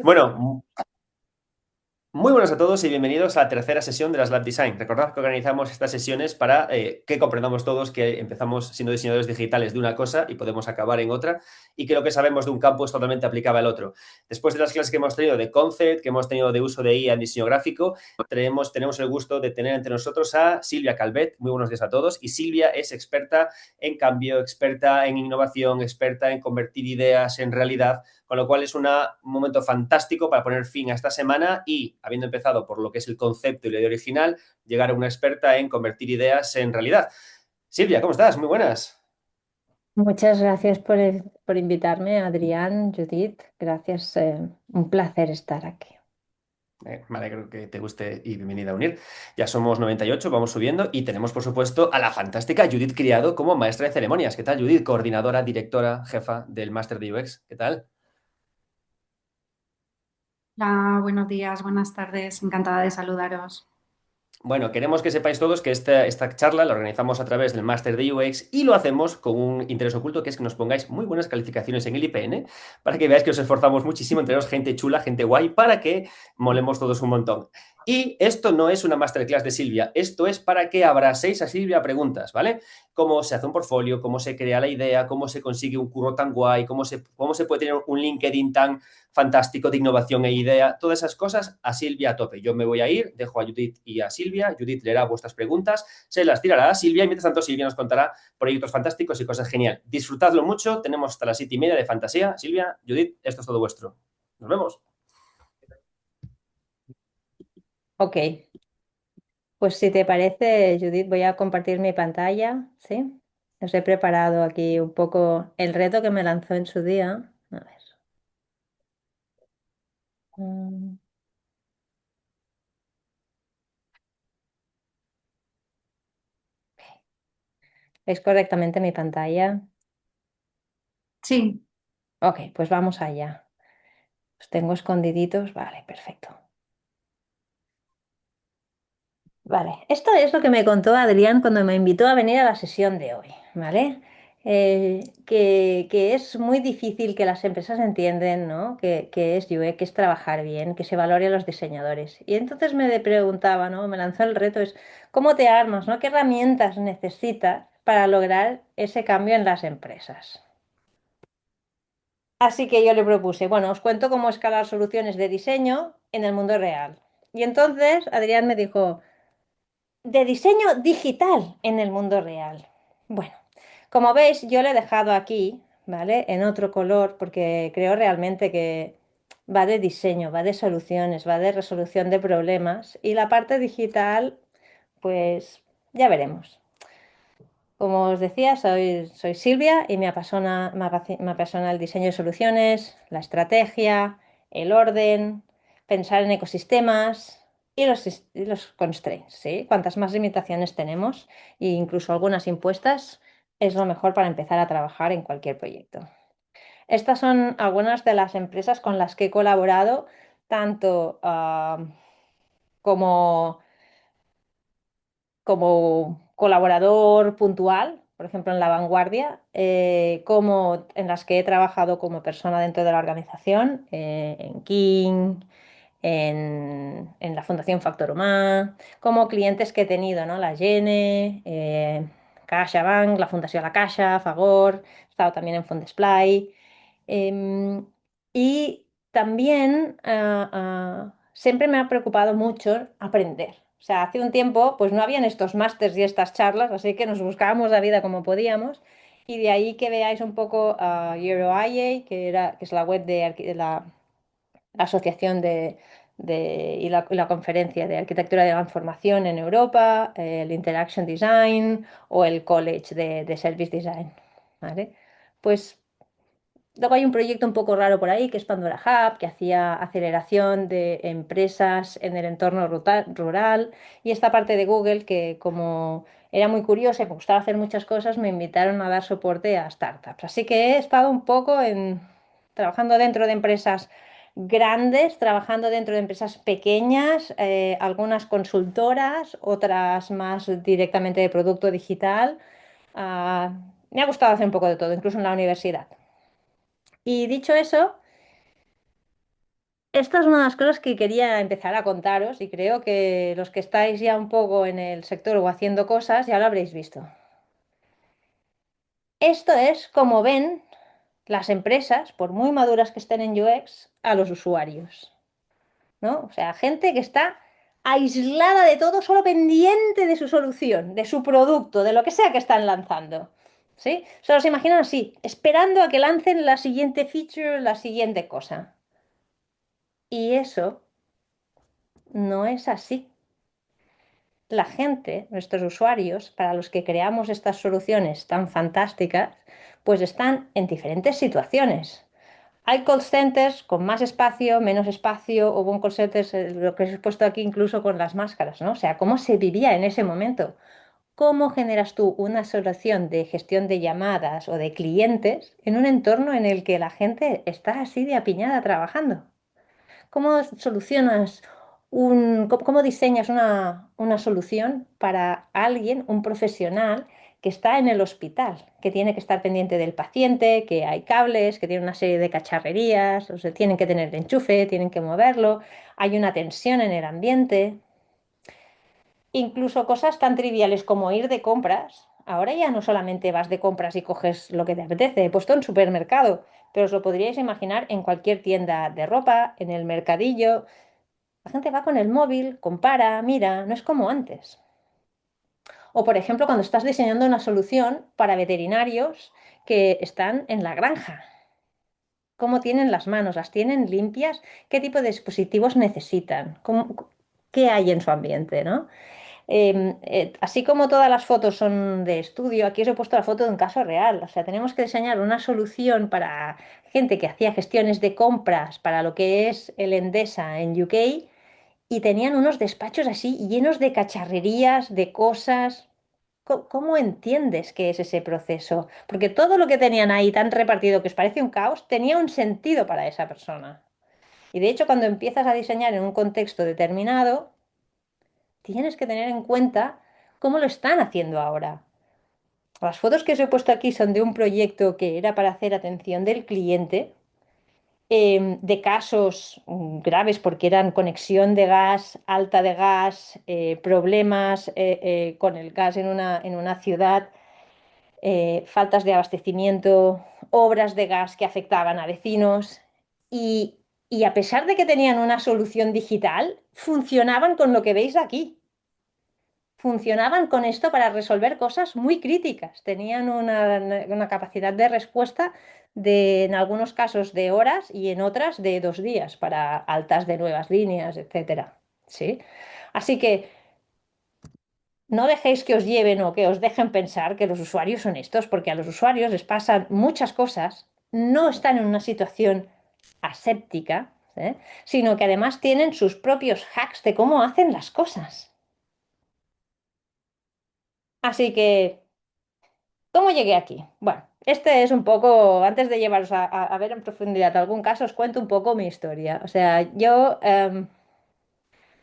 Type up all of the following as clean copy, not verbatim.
Bueno, muy buenas a todos y bienvenidos a la tercera sesión de las Lab Design. Recordad que organizamos estas sesiones para que comprendamos todos que empezamos siendo diseñadores digitales de una cosa y podemos acabar en otra y que lo que sabemos de un campo es totalmente aplicable al otro. Después de las clases que hemos tenido de concept, que hemos tenido de uso de IA en diseño gráfico, tenemos el gusto de tener entre nosotros a Silvia Calvet. Muy buenos días a todos. Y Silvia es experta en cambio, experta en innovación, experta en convertir ideas en realidad, con lo cual es un momento fantástico para poner fin a esta semana y, habiendo empezado por lo que es el concepto y la idea original, llegar a una experta en convertir ideas en realidad. Silvia, ¿cómo estás? Muy buenas. Muchas gracias por invitarme, Adrián, Judith. Gracias, un placer estar aquí. Me alegro que te guste y bienvenida a unir. Ya somos 98, vamos subiendo y tenemos, por supuesto, a la fantástica Judith Criado como maestra de ceremonias. ¿Qué tal, Judith? Coordinadora, directora, jefa del máster de UX. ¿Qué tal? Hola, buenos días, buenas tardes, encantada de saludaros. Bueno, queremos que sepáis todos que esta charla la organizamos a través del máster de UX y lo hacemos con un interés oculto, que es que nos pongáis muy buenas calificaciones en el IPN para que veáis que os esforzamos muchísimo en teneros gente chula, gente guay, para que molemos todos un montón. Y esto no es una masterclass de Silvia, esto es para que abracéis a Silvia a preguntas, ¿vale? Cómo se hace un portfolio, cómo se crea la idea, cómo se consigue un curro tan guay, cómo se puede tener un LinkedIn tan fantástico de innovación e idea, todas esas cosas a Silvia a tope. Yo me voy a ir, dejo a Judith y a Silvia, Judith leerá vuestras preguntas, se las tirará a Silvia y mientras tanto Silvia nos contará proyectos fantásticos y cosas genial. Disfrutadlo mucho, tenemos hasta las 7:30 de fantasía. Silvia, Judith, esto es todo vuestro. Nos vemos. Ok, pues si te parece, Judith, voy a compartir mi pantalla, ¿sí? Os he preparado aquí un poco el reto que me lanzó en su día. A ver. Mm, ¿Veis correctamente mi pantalla? Sí, Ok, pues vamos allá. Los tengo escondiditos. Vale, perfecto. Vale, esto es lo que me contó Adrián cuando me invitó a venir a la sesión de hoy, ¿vale? Que es muy difícil que las empresas entiendan, ¿no? Que es UX, que es trabajar bien, que se valore a los diseñadores. Y entonces preguntaba, ¿no? Me lanzó el reto, es ¿cómo te armas, ¿no? ¿Qué herramientas necesitas para lograr ese cambio en las empresas? Así que yo le propuse, bueno, os cuento cómo escalar soluciones de diseño en el mundo real. Y entonces Adrián me dijo, de diseño digital en el mundo real. Bueno, como veis, yo le he dejado aquí, ¿vale? En otro color, porque creo realmente que va de diseño, va de soluciones, va de resolución de problemas. Y la parte digital, pues ya veremos. Como os decía, soy Silvia y me apasiona el diseño de soluciones, la estrategia, el orden, pensar en ecosistemas y los constraints, ¿sí? Cuantas más limitaciones tenemos, e incluso algunas impuestas, es lo mejor para empezar a trabajar en cualquier proyecto. Estas son algunas de las empresas con las que he colaborado, tanto como como colaborador puntual, por ejemplo en La Vanguardia, como en las que he trabajado como persona dentro de la organización, en King, en la Fundación Factor Humà, como clientes que he tenido, ¿no? La Gene, CaixaBank, la Fundación La Caixa, Fagor, he estado también en Fondesplai. Y también siempre me ha preocupado mucho aprender. O sea, hace un tiempo pues no habían estos másters y estas charlas, así que nos buscábamos la vida como podíamos. Y de ahí que veáis un poco a EuroIA, que es la web de la asociación y la conferencia de arquitectura de la información en Europa, el Interaction Design o el College de Service Design. ¿Vale? Pues luego hay un proyecto un poco raro por ahí, que es Pandora Hub, que hacía aceleración de empresas en el entorno rural. Y esta parte de Google, que como era muy curiosa y me gustaba hacer muchas cosas, me invitaron a dar soporte a startups. Así que he estado un poco trabajando dentro de empresas grandes, trabajando dentro de empresas pequeñas, algunas consultoras, otras más directamente de producto digital. Ah, Me ha gustado hacer un poco de todo, incluso en la universidad. Y dicho eso, esta es una de las cosas que quería empezar a contaros y creo que los que estáis ya un poco en el sector o haciendo cosas ya lo habréis visto. Esto es como ven las empresas, por muy maduras que estén en UX, a los usuarios, ¿no? O sea, gente que está aislada de todo, solo pendiente de su solución, de su producto, de lo que sea que están lanzando. ¿Sí? Solo se imaginan así, esperando a que lancen la siguiente feature, la siguiente cosa. Y eso no es así. La gente, nuestros usuarios, para los que creamos estas soluciones tan fantásticas, pues están en diferentes situaciones. Hay call centers con más espacio, menos espacio, o un call centers, lo que os he puesto aquí incluso con las máscaras, ¿no? O sea, cómo se vivía en ese momento. ¿Cómo generas tú una solución de gestión de llamadas o de clientes en un entorno en el que la gente está así de apiñada trabajando? ¿Cómo solucionas cómo diseñas una solución para alguien, un profesional que está en el hospital, que tiene que estar pendiente del paciente, que hay cables, que tiene una serie de cacharrerías, o sea, tienen que tener el enchufe, tienen que moverlo, hay una tensión en el ambiente? Incluso cosas tan triviales como ir de compras. Ahora ya no solamente vas de compras y coges lo que te apetece, he puesto en supermercado, pero os lo podríais imaginar en cualquier tienda de ropa, en el mercadillo. La gente va con el móvil, compara, mira, no es como antes. O por ejemplo, cuando estás diseñando una solución para veterinarios que están en la granja. ¿Cómo tienen las manos? ¿Las tienen limpias? ¿Qué tipo de dispositivos necesitan? ¿Qué hay en su ambiente, ¿no? Así como todas las fotos son de estudio, aquí os he puesto la foto de un caso real. O sea, tenemos que diseñar una solución para gente que hacía gestiones de compras para lo que es el Endesa en UK y tenían unos despachos así llenos de cacharrerías, de cosas. ¿Cómo entiendes qué es ese proceso? Porque todo lo que tenían ahí tan repartido que os parece un caos tenía un sentido para esa persona. Y de hecho, cuando empiezas a diseñar en un contexto determinado, tienes que tener en cuenta cómo lo están haciendo ahora. Las fotos que os he puesto aquí son de un proyecto que era para hacer atención del cliente, de casos graves porque eran conexión de gas, alta de gas, problemas con el gas en una ciudad, faltas de abastecimiento, obras de gas que afectaban a vecinos y, y a pesar de que tenían una solución digital, funcionaban con lo que veis aquí. Funcionaban con esto para resolver cosas muy críticas. Tenían una capacidad de respuesta en algunos casos de horas y en otras de 2 días para altas de nuevas líneas, etcétera. ¿Sí? Así que no dejéis que os lleven o que os dejen pensar que los usuarios son estos, porque a los usuarios les pasan muchas cosas, no están en una situación aséptica, ¿eh? Sino que además tienen sus propios hacks de cómo hacen las cosas. Así que ¿cómo llegué aquí? Bueno, este es un poco, antes de llevaros a ver en profundidad algún caso, os cuento un poco mi historia. O sea, yo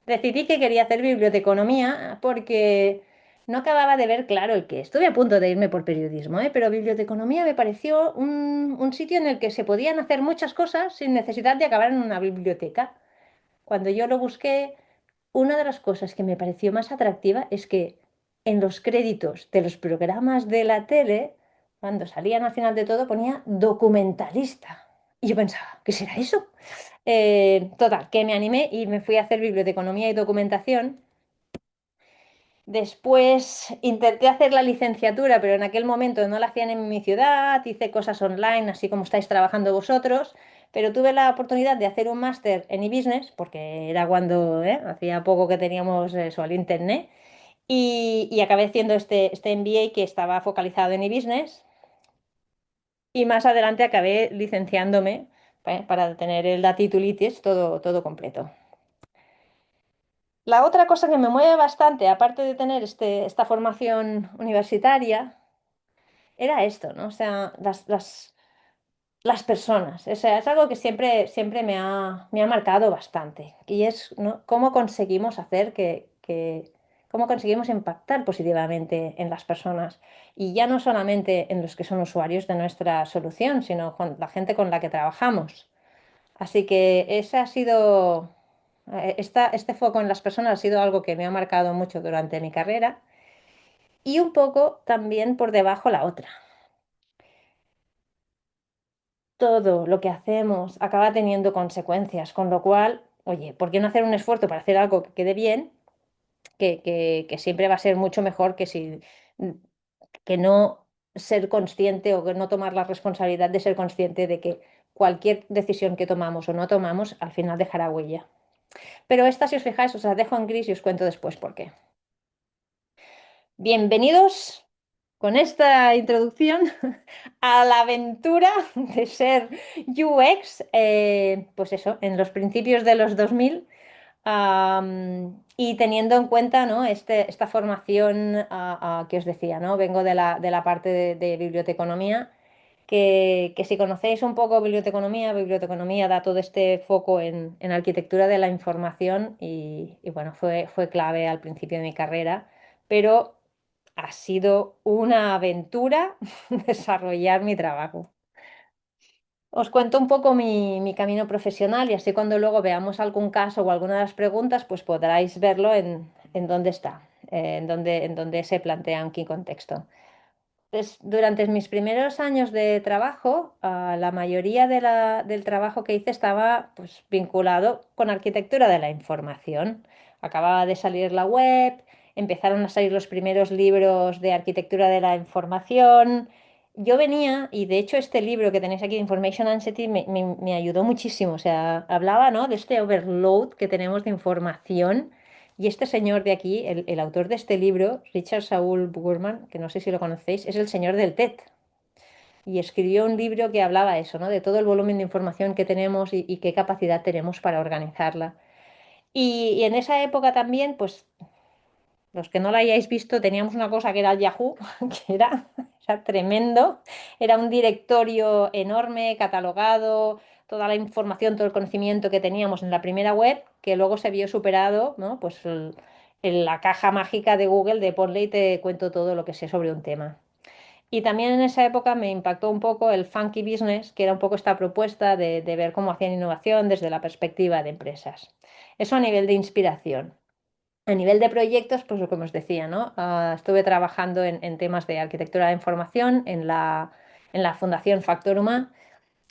decidí que quería hacer biblioteconomía porque no acababa de ver claro el qué. Estuve a punto de irme por periodismo, ¿eh? Pero biblioteconomía me pareció un sitio en el que se podían hacer muchas cosas sin necesidad de acabar en una biblioteca. Cuando yo lo busqué, una de las cosas que me pareció más atractiva es que en los créditos de los programas de la tele, cuando salían al final de todo, ponía documentalista. Y yo pensaba, ¿qué será eso? Total, que me animé y me fui a hacer biblioteconomía y documentación. Después intenté hacer la licenciatura, pero en aquel momento no la hacían en mi ciudad, hice cosas online, así como estáis trabajando vosotros, pero tuve la oportunidad de hacer un máster en e-business, porque era cuando hacía poco que teníamos eso al internet, y acabé haciendo este MBA que estaba focalizado en e-business, y más adelante acabé licenciándome para tener la titulitis todo completo. La otra cosa que me mueve bastante, aparte de tener esta formación universitaria, era esto, ¿no? O sea, las personas. O sea, es algo que siempre me ha marcado bastante. Y es, ¿no? Cómo conseguimos hacer cómo conseguimos impactar positivamente en las personas. Y ya no solamente en los que son usuarios de nuestra solución, sino con la gente con la que trabajamos. Así que ese ha sido, este foco en las personas ha sido algo que me ha marcado mucho durante mi carrera y un poco también por debajo la otra. Todo lo que hacemos acaba teniendo consecuencias, con lo cual, oye, ¿por qué no hacer un esfuerzo para hacer algo que quede bien? Que siempre va a ser mucho mejor que no ser consciente o que no tomar la responsabilidad de ser consciente de que cualquier decisión que tomamos o no tomamos al final dejará huella. Pero esta, si os fijáis, os la dejo en gris y os cuento después por qué. Bienvenidos con esta introducción a la aventura de ser UX, pues eso, en los principios de los 2000. Y teniendo en cuenta, ¿no? Esta formación que os decía, ¿no? Vengo de la parte de biblioteconomía, que si conocéis un poco biblioteconomía da todo este foco en arquitectura de la información y bueno, fue clave al principio de mi carrera, pero ha sido una aventura desarrollar mi trabajo. Os cuento un poco mi camino profesional y así cuando luego veamos algún caso o alguna de las preguntas, pues podráis verlo en dónde está, en dónde se plantea en qué contexto. Durante mis primeros años de trabajo, la mayoría del trabajo que hice estaba pues, vinculado con arquitectura de la información. Acababa de salir la web, empezaron a salir los primeros libros de arquitectura de la información. Yo venía, y de hecho este libro que tenéis aquí, Information Anxiety, me ayudó muchísimo. O sea, hablaba, ¿no? de este overload que tenemos de información y este señor de aquí, el autor de este libro, Richard Saul Burman, que no sé si lo conocéis, es el señor del TED. Y escribió un libro que hablaba eso, ¿no? De todo el volumen de información que tenemos y qué capacidad tenemos para organizarla. Y en esa época también, pues los que no la hayáis visto, teníamos una cosa que era el Yahoo, que era tremendo. Era un directorio enorme, catalogado, toda la información, todo el conocimiento que teníamos en la primera web, que luego se vio superado, ¿no? Pues en la caja mágica de Google de ponle y te cuento todo lo que sé sobre un tema. Y también en esa época me impactó un poco el Funky Business, que era un poco esta propuesta de ver cómo hacían innovación desde la perspectiva de empresas. Eso a nivel de inspiración. A nivel de proyectos, pues lo que os decía, ¿no? Estuve trabajando en temas de arquitectura de información en la Fundación Factoruma,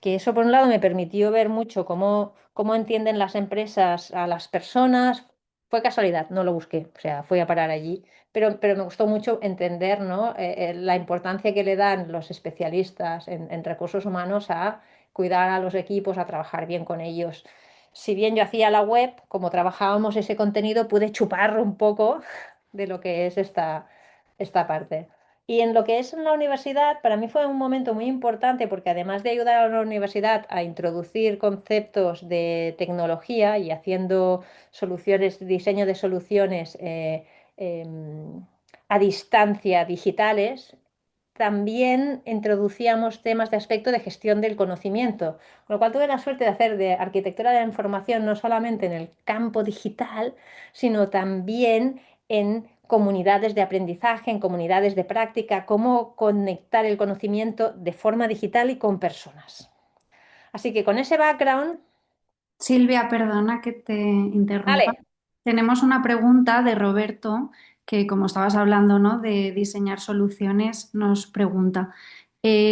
que eso por un lado me permitió ver mucho cómo entienden las empresas a las personas. Fue casualidad, no lo busqué, o sea, fui a parar allí, pero me gustó mucho entender, ¿no? La importancia que le dan los especialistas en recursos humanos a cuidar a los equipos, a trabajar bien con ellos. Si bien yo hacía la web, como trabajábamos ese contenido, pude chupar un poco de lo que es esta parte. Y en lo que es en la universidad, para mí fue un momento muy importante porque además de ayudar a la universidad a introducir conceptos de tecnología y haciendo soluciones, diseño de soluciones em, a distancia digitales, también introducíamos temas de aspecto de gestión del conocimiento, con lo cual tuve la suerte de hacer de arquitectura de la información no solamente en el campo digital, sino también en comunidades de aprendizaje, en comunidades de práctica, cómo conectar el conocimiento de forma digital y con personas. Así que con ese background, Silvia, perdona que te interrumpa. vale, Tenemos una pregunta de Roberto que, como estabas hablando, ¿no? de diseñar soluciones, nos pregunta,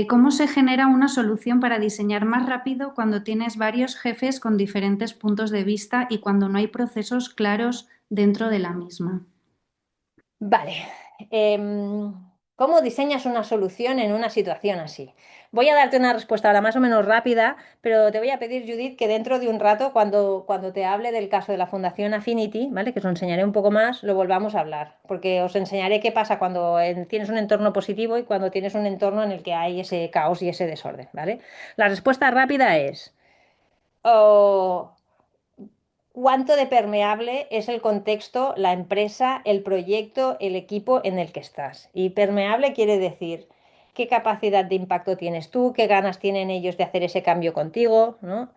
¿cómo se genera una solución para diseñar más rápido cuando tienes varios jefes con diferentes puntos de vista y cuando no hay procesos claros dentro de la misma? vale. Em, ¿Cómo diseñas una solución en una situación así? Voy a darte una respuesta ahora más o menos rápida, pero te voy a pedir, Judith, que dentro de un rato, cuando te hable del caso de la Fundación Affinity, ¿vale? Que os enseñaré un poco más, lo volvamos a hablar, porque os enseñaré qué pasa cuando tienes un entorno positivo y cuando tienes un entorno en el que hay ese caos y ese desorden, ¿vale? La respuesta rápida es, oh, ¿cuánto de permeable es el contexto, la empresa, el proyecto, el equipo en el que estás? Y permeable quiere decir qué capacidad de impacto tienes tú, qué ganas tienen ellos de hacer ese cambio contigo, ¿no?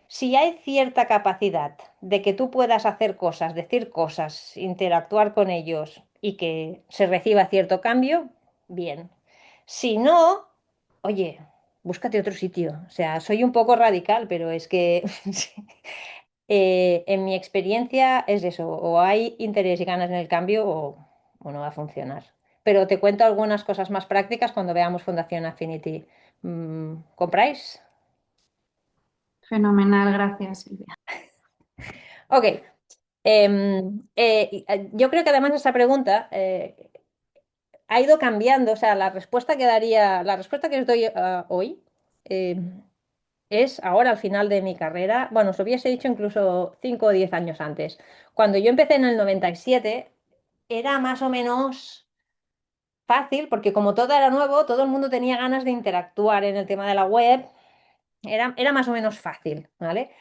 Si hay cierta capacidad de que tú puedas hacer cosas, decir cosas, interactuar con ellos y que se reciba cierto cambio, bien. Si no, oye. búscate otro sitio. O sea, soy un poco radical, pero es que sí. En mi experiencia es eso, o hay interés y ganas en el cambio o no va a funcionar. Pero te cuento algunas cosas más prácticas cuando veamos Fundación Affinity. ¿Compráis? Fenomenal, gracias, Silvia. Ok. Yo creo que además esa pregunta ha ido cambiando. O sea, la respuesta que daría, la respuesta que os doy hoy es ahora al final de mi carrera. Bueno, os lo hubiese dicho incluso 5 o 10 años antes. Cuando yo empecé en el 97 era más o menos fácil, porque como todo era nuevo, todo el mundo tenía ganas de interactuar en el tema de la web. Era más o menos fácil, ¿vale?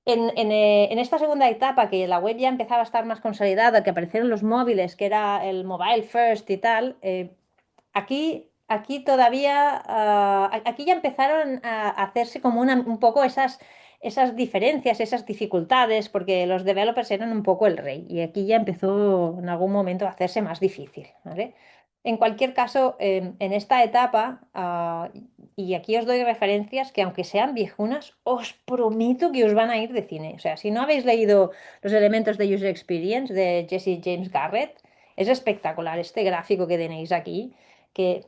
En esta segunda etapa, que la web ya empezaba a estar más consolidada, que aparecieron los móviles, que era el mobile first y tal, aquí todavía, aquí ya empezaron a hacerse como un poco esas diferencias, esas dificultades, porque los developers eran un poco el rey y aquí ya empezó en algún momento a hacerse más difícil, ¿vale? En cualquier caso, en esta etapa, y aquí os doy referencias que aunque sean viejunas, os prometo que os van a ir de cine. O sea, si no habéis leído Los elementos de User Experience de Jesse James Garrett, es espectacular este gráfico que tenéis aquí, que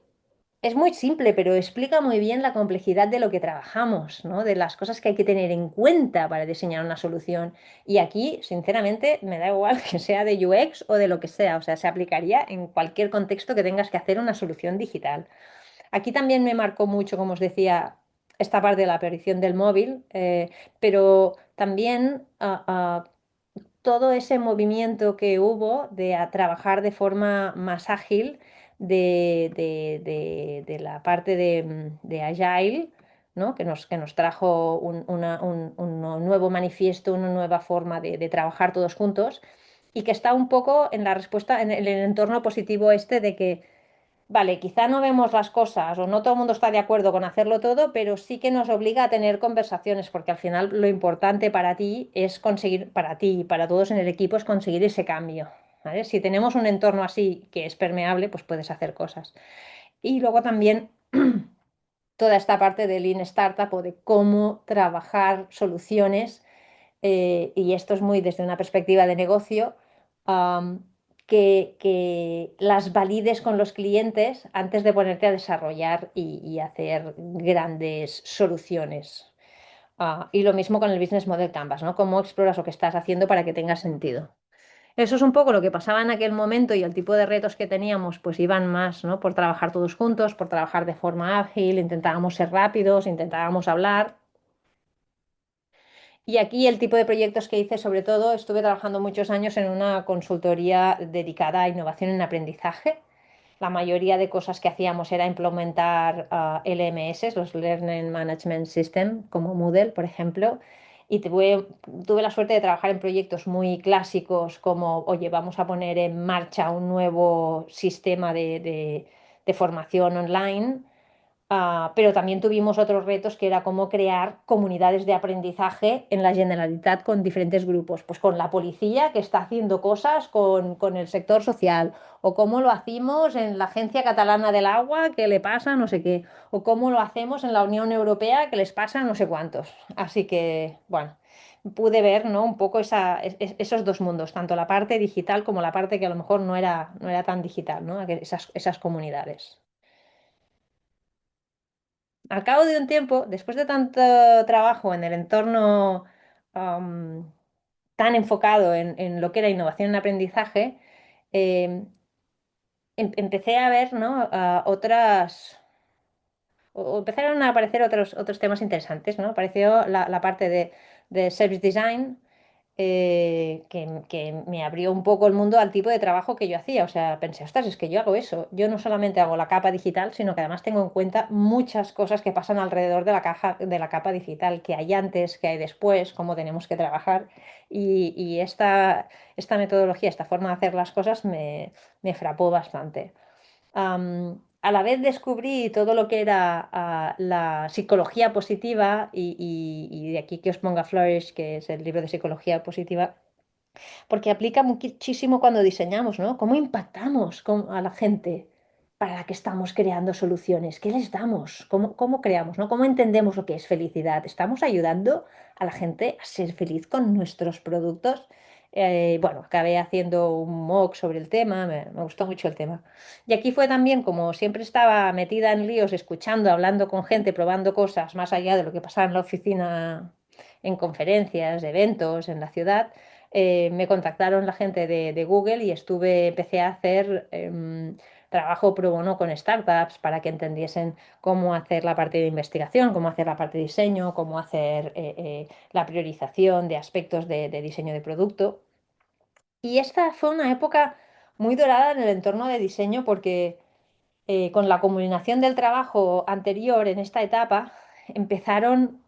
es muy simple, pero explica muy bien la complejidad de lo que trabajamos, ¿no? De las cosas que hay que tener en cuenta para diseñar una solución. Y aquí, sinceramente, me da igual que sea de UX o de lo que sea, o sea, se aplicaría en cualquier contexto que tengas que hacer una solución digital. Aquí también me marcó mucho, como os decía, esta parte de la aparición del móvil, pero también todo ese movimiento que hubo de trabajar de forma más ágil de la parte de Agile, ¿no? Que nos trajo un nuevo manifiesto, una nueva forma de trabajar todos juntos y que está un poco en la respuesta, en el entorno positivo este de que vale, quizá no vemos las cosas o no todo el mundo está de acuerdo con hacerlo todo, pero sí que nos obliga a tener conversaciones, porque al final lo importante para ti es conseguir, para ti y para todos en el equipo es conseguir ese cambio, ¿vale? Si tenemos un entorno así que es permeable, pues puedes hacer cosas. Y luego también toda esta parte de Lean Startup o de cómo trabajar soluciones, y esto es muy desde una perspectiva de negocio, am, que las valides con los clientes antes de ponerte a desarrollar y hacer grandes soluciones. Y lo mismo con el Business Model Canvas, ¿no? Cómo exploras lo que estás haciendo para que tenga sentido. Eso es un poco lo que pasaba en aquel momento y el tipo de retos que teníamos, pues iban más, ¿no? Por trabajar todos juntos, por trabajar de forma ágil, intentábamos ser rápidos, intentábamos hablar. Y aquí el tipo de proyectos que hice, sobre todo, estuve trabajando muchos años en una consultoría dedicada a innovación en aprendizaje. La mayoría de cosas que hacíamos era implementar LMS, los Learning Management System, como Moodle, por ejemplo. Y tuve la suerte de trabajar en proyectos muy clásicos como, oye, vamos a poner en marcha un nuevo sistema de formación online. Pero también tuvimos otros retos que era cómo crear comunidades de aprendizaje en la Generalitat con diferentes grupos, pues con la policía que está haciendo cosas con el sector social, o cómo lo hacemos en la Agencia Catalana del Agua que le pasa no sé qué, o cómo lo hacemos en la Unión Europea que les pasa no sé cuántos. Así que, bueno, pude ver, ¿no? Un poco esos dos mundos, tanto la parte digital como la parte que a lo mejor no era tan digital, ¿no? Esas comunidades. Al cabo de un tiempo, después de tanto trabajo en el entorno am, tan enfocado en lo que era innovación en aprendizaje, em, empecé a ver, ¿no? O empezaron a aparecer otros temas interesantes, ¿no? Apareció la parte de Service Design, que me abrió un poco el mundo al tipo de trabajo que yo hacía. O sea, pensé, ostras, es que yo hago eso. Yo no solamente hago la capa digital, sino que además tengo en cuenta muchas cosas que pasan alrededor de la capa digital, que hay antes, que hay después, cómo tenemos que trabajar. Y esta metodología, esta forma de hacer las cosas me frapó bastante. A la vez descubrí todo lo que era la psicología positiva y de aquí que os ponga Flourish, que es el libro de psicología positiva, porque aplica muchísimo cuando diseñamos, ¿no? ¿Cómo impactamos a la gente ¿Para qué estamos creando soluciones? ¿Qué les damos? ¿Cómo creamos, ¿no? ¿Cómo entendemos lo que es felicidad? ¿Estamos ayudando a la gente a ser feliz con nuestros productos? Bueno, acabé haciendo un mock sobre el tema, me gustó mucho el tema. Y aquí fue también, como siempre estaba metida en líos, escuchando, hablando con gente, probando cosas más allá de lo que pasaba en la oficina, en conferencias, eventos, en la ciudad. Me contactaron la gente de Google y empecé a hacer trabajo pro bono con startups para que entendiesen cómo hacer la parte de investigación, cómo hacer la parte de diseño, cómo hacer la priorización de aspectos de diseño de producto. Y esta fue una época muy dorada en el entorno de diseño porque con la combinación del trabajo anterior en esta etapa empezaron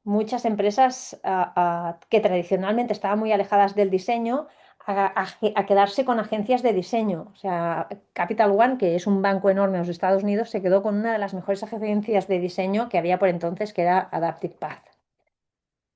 muchas empresas que tradicionalmente estaban muy alejadas del diseño a quedarse con agencias de diseño. O sea, Capital One, que es un banco enorme en los Estados Unidos, se quedó con una de las mejores agencias de diseño que había por entonces, que era Adaptive Path.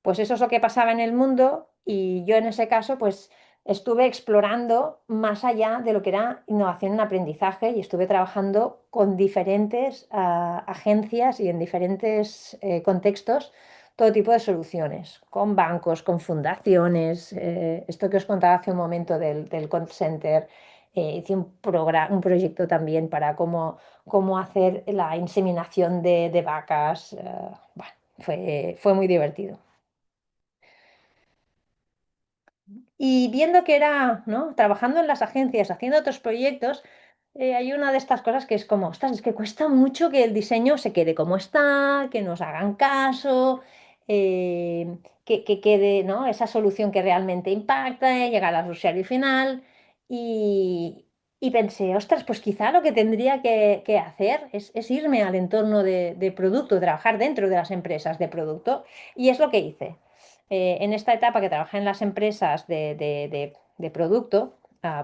Pues eso es lo que pasaba en el mundo y yo en ese caso pues estuve explorando más allá de lo que era innovación en aprendizaje y estuve trabajando con diferentes agencias y en diferentes contextos todo tipo de soluciones, con bancos, con fundaciones, esto que os contaba hace un momento del call center. Hice un proyecto también para cómo hacer la inseminación de vacas. Bueno, fue muy divertido. Y viendo que era, ¿no? Trabajando en las agencias, haciendo otros proyectos, hay una de estas cosas que es como, ostras, es que cuesta mucho que el diseño se quede como está, que nos hagan caso, que quede, ¿no? Esa solución que realmente impacta, llegar al usuario final. Y, y pensé, ostras, pues quizá lo que tendría que hacer es irme al entorno de producto, trabajar dentro de las empresas de producto. Y es lo que hice en esta etapa que trabajé en las empresas de producto,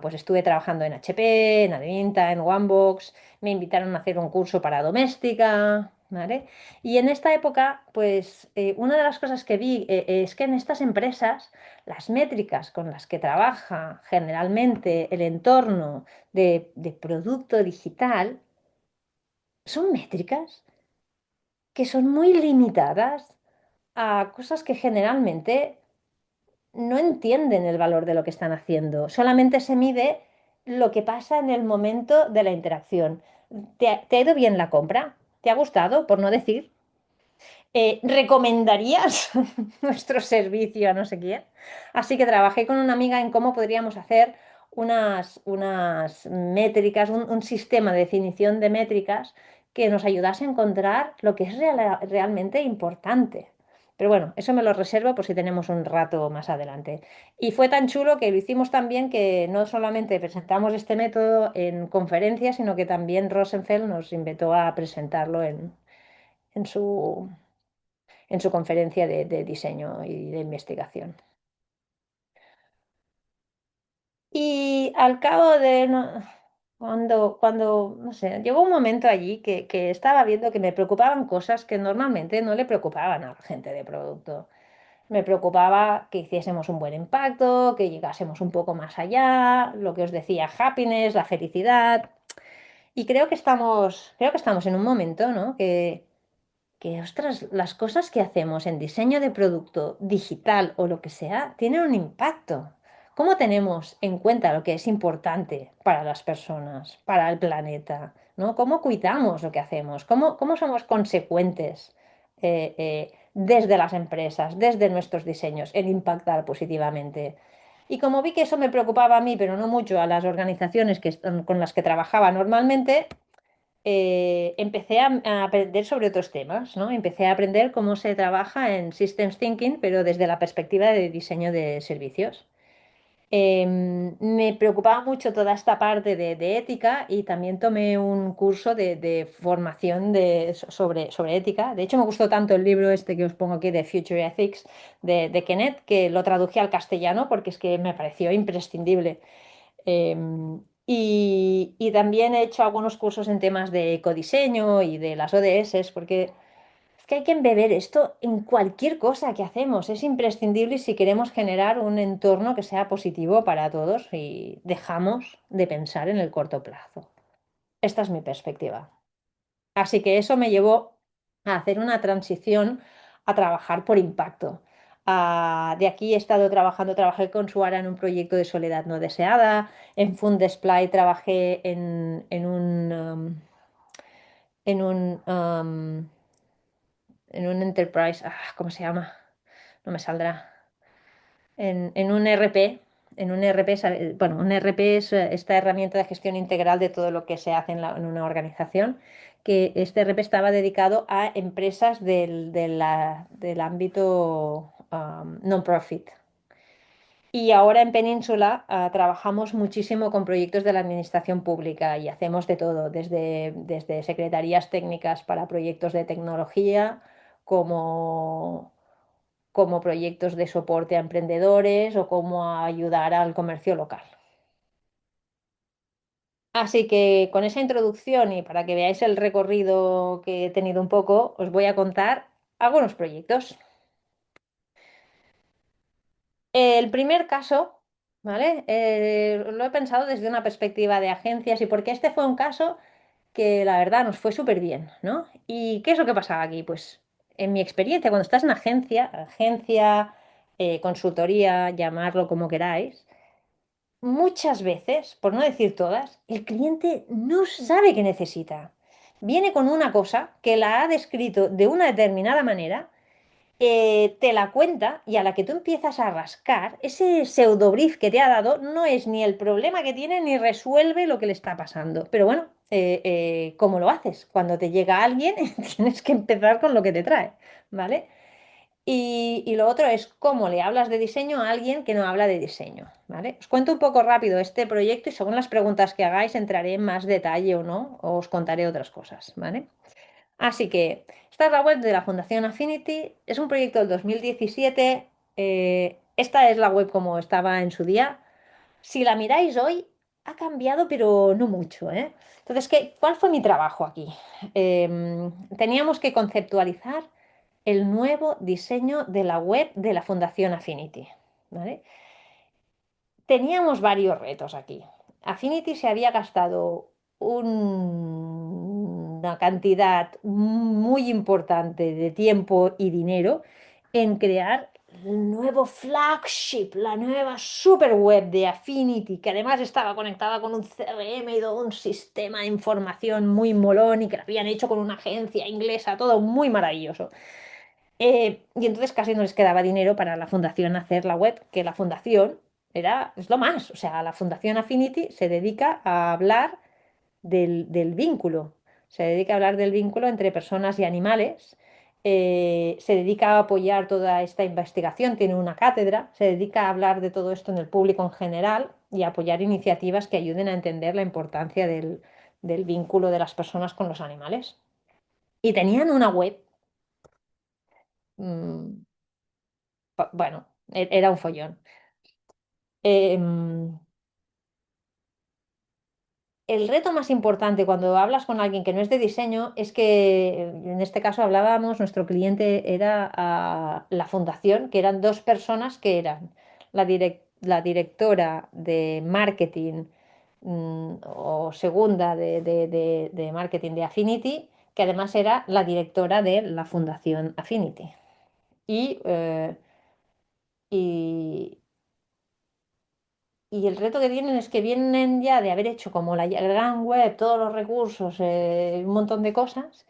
pues estuve trabajando en HP, en Adevinta, en Onebox, me invitaron a hacer un curso para doméstica, ¿vale? Y en esta época, pues una de las cosas que vi es que en estas empresas las métricas con las que trabaja generalmente el entorno de producto digital son métricas que son muy limitadas a cosas que generalmente no entienden el valor de lo que están haciendo. Solamente se mide lo que pasa en el momento de la interacción. ¿Te ha ido bien la compra? ¿Te ha gustado? Por no decir. ¿Recomendarías nuestro servicio a no sé quién? Así que trabajé con una amiga en cómo podríamos hacer unas métricas, un sistema de definición de métricas que nos ayudase a encontrar lo que es realmente importante. Pero bueno, eso me lo reservo por si tenemos un rato más adelante. Y fue tan chulo que lo hicimos tan bien que no solamente presentamos este método en conferencias, sino que también Rosenfeld nos invitó a presentarlo en su, en su conferencia de diseño y de investigación. Y al cabo de, no sé, llegó un momento allí que estaba viendo que me preocupaban cosas que normalmente no le preocupaban a la gente de producto. Me preocupaba que hiciésemos un buen impacto, que llegásemos un poco más allá, lo que os decía, happiness, la felicidad. Y creo que estamos en un momento, ¿no? Ostras, las cosas que hacemos en diseño de producto digital o lo que sea, tienen un impacto. ¿Cómo tenemos en cuenta lo que es importante para las personas, para el planeta? ¿No? ¿Cómo cuidamos lo que hacemos? ¿Cómo somos consecuentes desde las empresas, desde nuestros diseños, en impactar positivamente? Y como vi que eso me preocupaba a mí, pero no mucho a las organizaciones con las que trabajaba normalmente, empecé a aprender sobre otros temas, ¿no? Empecé a aprender cómo se trabaja en Systems Thinking, pero desde la perspectiva de diseño de servicios. Me preocupaba mucho toda esta parte de ética y también tomé un curso de formación sobre ética. De hecho, me gustó tanto el libro este que os pongo aquí de Future Ethics de Kenneth que lo traduje al castellano porque es que me pareció imprescindible. Y también he hecho algunos cursos en temas de ecodiseño y de las ODS, porque es que hay que embeber esto en cualquier cosa que hacemos. Es imprescindible si queremos generar un entorno que sea positivo para todos y dejamos de pensar en el corto plazo. Esta es mi perspectiva. Así que eso me llevó a hacer una transición a trabajar por impacto. De aquí he estado trabajando, trabajé con Suara en un proyecto de soledad no deseada, en Fundesplay trabajé en un enterprise, ¿cómo se llama? No me saldrá. En un ERP, bueno, un ERP es esta herramienta de gestión integral de todo lo que se hace en una organización, que este ERP estaba dedicado a empresas del ámbito non-profit. Y ahora en Península trabajamos muchísimo con proyectos de la administración pública y hacemos de todo, desde secretarías técnicas para proyectos de tecnología, como como proyectos de soporte a emprendedores o como a ayudar al comercio local. Así que con esa introducción y para que veáis el recorrido que he tenido un poco, os voy a contar algunos proyectos. El primer caso, ¿vale? Lo he pensado desde una perspectiva de agencias y porque este fue un caso que la verdad nos fue súper bien, ¿no? ¿Y qué es lo que pasaba aquí? Pues en mi experiencia, cuando estás en agencia, consultoría, llamarlo como queráis, muchas veces, por no decir todas, el cliente no sabe qué necesita. Viene con una cosa que la ha descrito de una determinada manera, te la cuenta y a la que tú empiezas a rascar, ese pseudobrief que te ha dado no es ni el problema que tiene ni resuelve lo que le está pasando. Pero bueno, ¿cómo lo haces? Cuando te llega alguien, tienes que empezar con lo que te trae, ¿vale? Y lo otro es cómo le hablas de diseño a alguien que no habla de diseño, ¿vale? Os cuento un poco rápido este proyecto y según las preguntas que hagáis entraré en más detalle o no, o os contaré otras cosas, ¿vale? Así que esta es la web de la Fundación Affinity, es un proyecto del 2017, esta es la web como estaba en su día. Si la miráis hoy, ha cambiado, pero no mucho, ¿eh? Entonces, ¿cuál fue mi trabajo aquí? Teníamos que conceptualizar el nuevo diseño de la web de la Fundación Affinity, ¿vale? Teníamos varios retos aquí. Affinity se había gastado una cantidad muy importante de tiempo y dinero en crear el nuevo flagship, la nueva super web de Affinity, que además estaba conectada con un CRM y todo un sistema de información muy molón y que lo habían hecho con una agencia inglesa, todo muy maravilloso. Y entonces casi no les quedaba dinero para la fundación hacer la web, que la fundación es lo más. O sea, la Fundación Affinity se dedica a hablar del vínculo. Se dedica a hablar del vínculo entre personas y animales. Se dedica a apoyar toda esta investigación. Tiene una cátedra. Se dedica a hablar de todo esto en el público en general y a apoyar iniciativas que ayuden a entender la importancia del vínculo de las personas con los animales. Y tenían una web. mm, bueno, era un follón. Em, el reto más importante cuando hablas con alguien que no es de diseño es que, en este caso hablábamos, nuestro cliente era la fundación, que eran dos personas que eran la directora de marketing o segunda de marketing de Affinity, que además era la directora de la fundación Affinity. Y, eh, y, Y el reto que tienen es que vienen ya de haber hecho como la gran web, todos los recursos, un montón de cosas,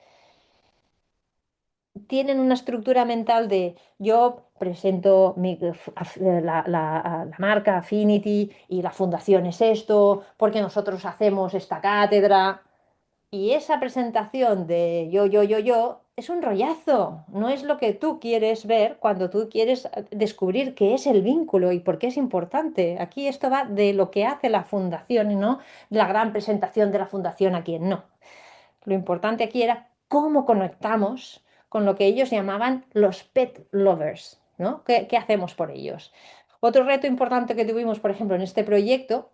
tienen una estructura mental de yo presento la marca Affinity y la fundación es esto, porque nosotros hacemos esta cátedra. Y esa presentación de yo, es un rollazo. No es lo que tú quieres ver cuando tú quieres descubrir qué es el vínculo y por qué es importante. Aquí esto va de lo que hace la fundación y no de la gran presentación de la fundación a quien no. Lo importante aquí era cómo conectamos con lo que ellos llamaban los pet lovers, ¿no? ¿Qué hacemos por ellos? Otro reto importante que tuvimos, por ejemplo, en este proyecto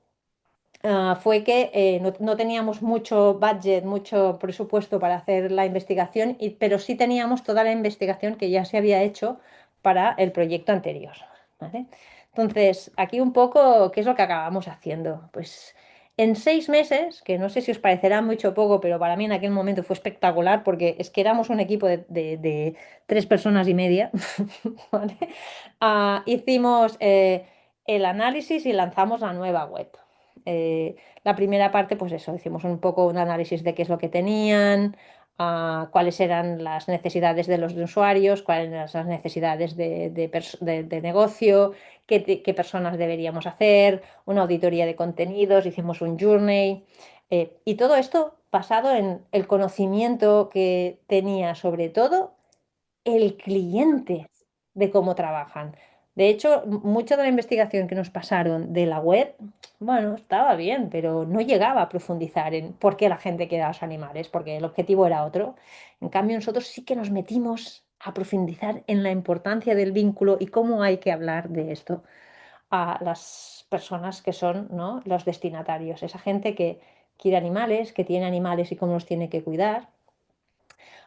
fue que no teníamos mucho budget, mucho presupuesto para hacer la investigación, pero sí teníamos toda la investigación que ya se había hecho para el proyecto anterior, ¿vale? Entonces, aquí un poco, ¿qué es lo que acabamos haciendo? Pues En 6 meses, que no sé si os parecerá mucho o poco, pero para mí en aquel momento fue espectacular porque es que éramos un equipo de 3 personas y media, ¿vale? Hicimos el análisis y lanzamos la nueva web. La primera parte, pues eso, hicimos un poco un análisis de qué es lo que tenían, cuáles eran las necesidades de los usuarios, cuáles eran las necesidades de negocio, qué personas deberíamos hacer, una auditoría de contenidos, hicimos un journey, y todo esto basado en el conocimiento que tenía sobre todo el cliente de cómo trabajan. De hecho, mucha de la investigación que nos pasaron de la web, bueno, estaba bien, pero no llegaba a profundizar en por qué la gente quería los animales, porque el objetivo era otro. En cambio, nosotros sí que nos metimos a profundizar en la importancia del vínculo y cómo hay que hablar de esto a las personas que son, ¿no?, los destinatarios, esa gente que quiere animales, que tiene animales y cómo los tiene que cuidar.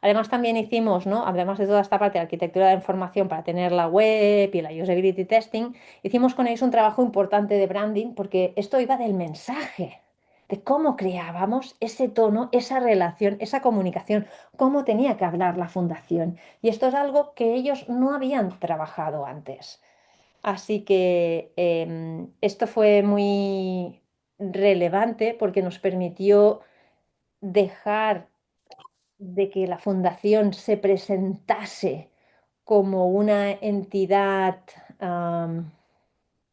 Además, también hicimos, ¿no? Además de toda esta parte de arquitectura de información para tener la web y la usability testing, hicimos con ellos un trabajo importante de branding porque esto iba del mensaje, de cómo creábamos ese tono, esa relación, esa comunicación, cómo tenía que hablar la fundación. Y esto es algo que ellos no habían trabajado antes. Así que esto fue muy relevante porque nos permitió dejar de que la fundación se presentase como una entidad am,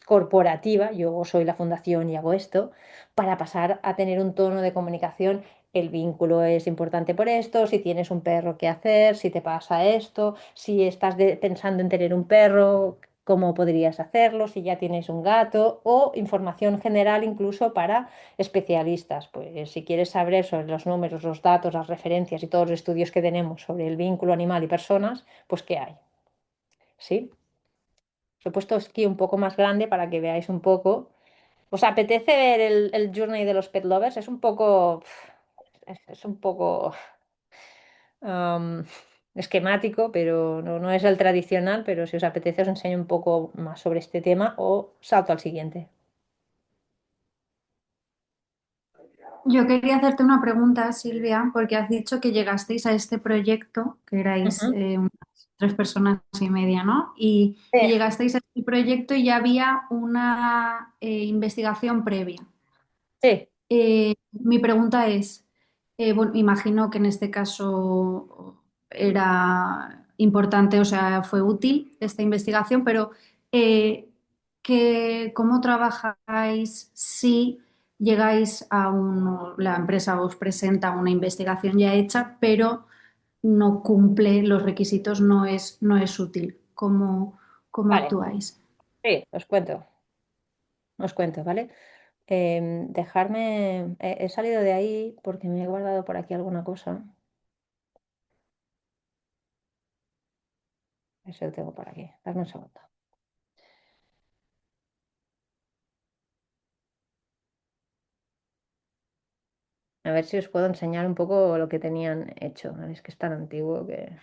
corporativa, yo soy la fundación y hago esto, para pasar a tener un tono de comunicación. El vínculo es importante por esto, si tienes un perro, ¿qué hacer? Si te pasa esto, si estás pensando en tener un perro, ¿cómo podrías hacerlo? Si ya tienes un gato, o información general incluso para especialistas. Pues si quieres saber sobre los números, los datos, las referencias y todos los estudios que tenemos sobre el vínculo animal y personas, pues ¿qué hay? ¿Sí? Os he puesto aquí un poco más grande para que veáis un poco. ¿Os apetece ver el Journey de los Pet Lovers? Es un poco, es un poco am, esquemático, pero no es el tradicional, pero si os apetece os enseño un poco más sobre este tema o salto al siguiente. Yo quería hacerte una pregunta, Silvia, porque has dicho que llegasteis a este proyecto, que erais Ujú. unas 3 personas y media, ¿no? Y Sí, llegasteis a este proyecto y ya había una investigación previa. sí. Mi pregunta es, bueno, imagino que en este caso era importante, o sea, fue útil esta investigación, pero eh, ¿cómo trabajáis si llegáis a la empresa os presenta una investigación ya hecha, pero no cumple los requisitos, no es útil? ¿Cómo Vale, actuáis? sí, os cuento, ¿vale? Dejarme, he salido de ahí porque me he guardado por aquí alguna cosa. Eso lo tengo por aquí. Dame un segundo. A ver si os puedo enseñar un poco lo que tenían hecho. A ver, es que es tan antiguo que...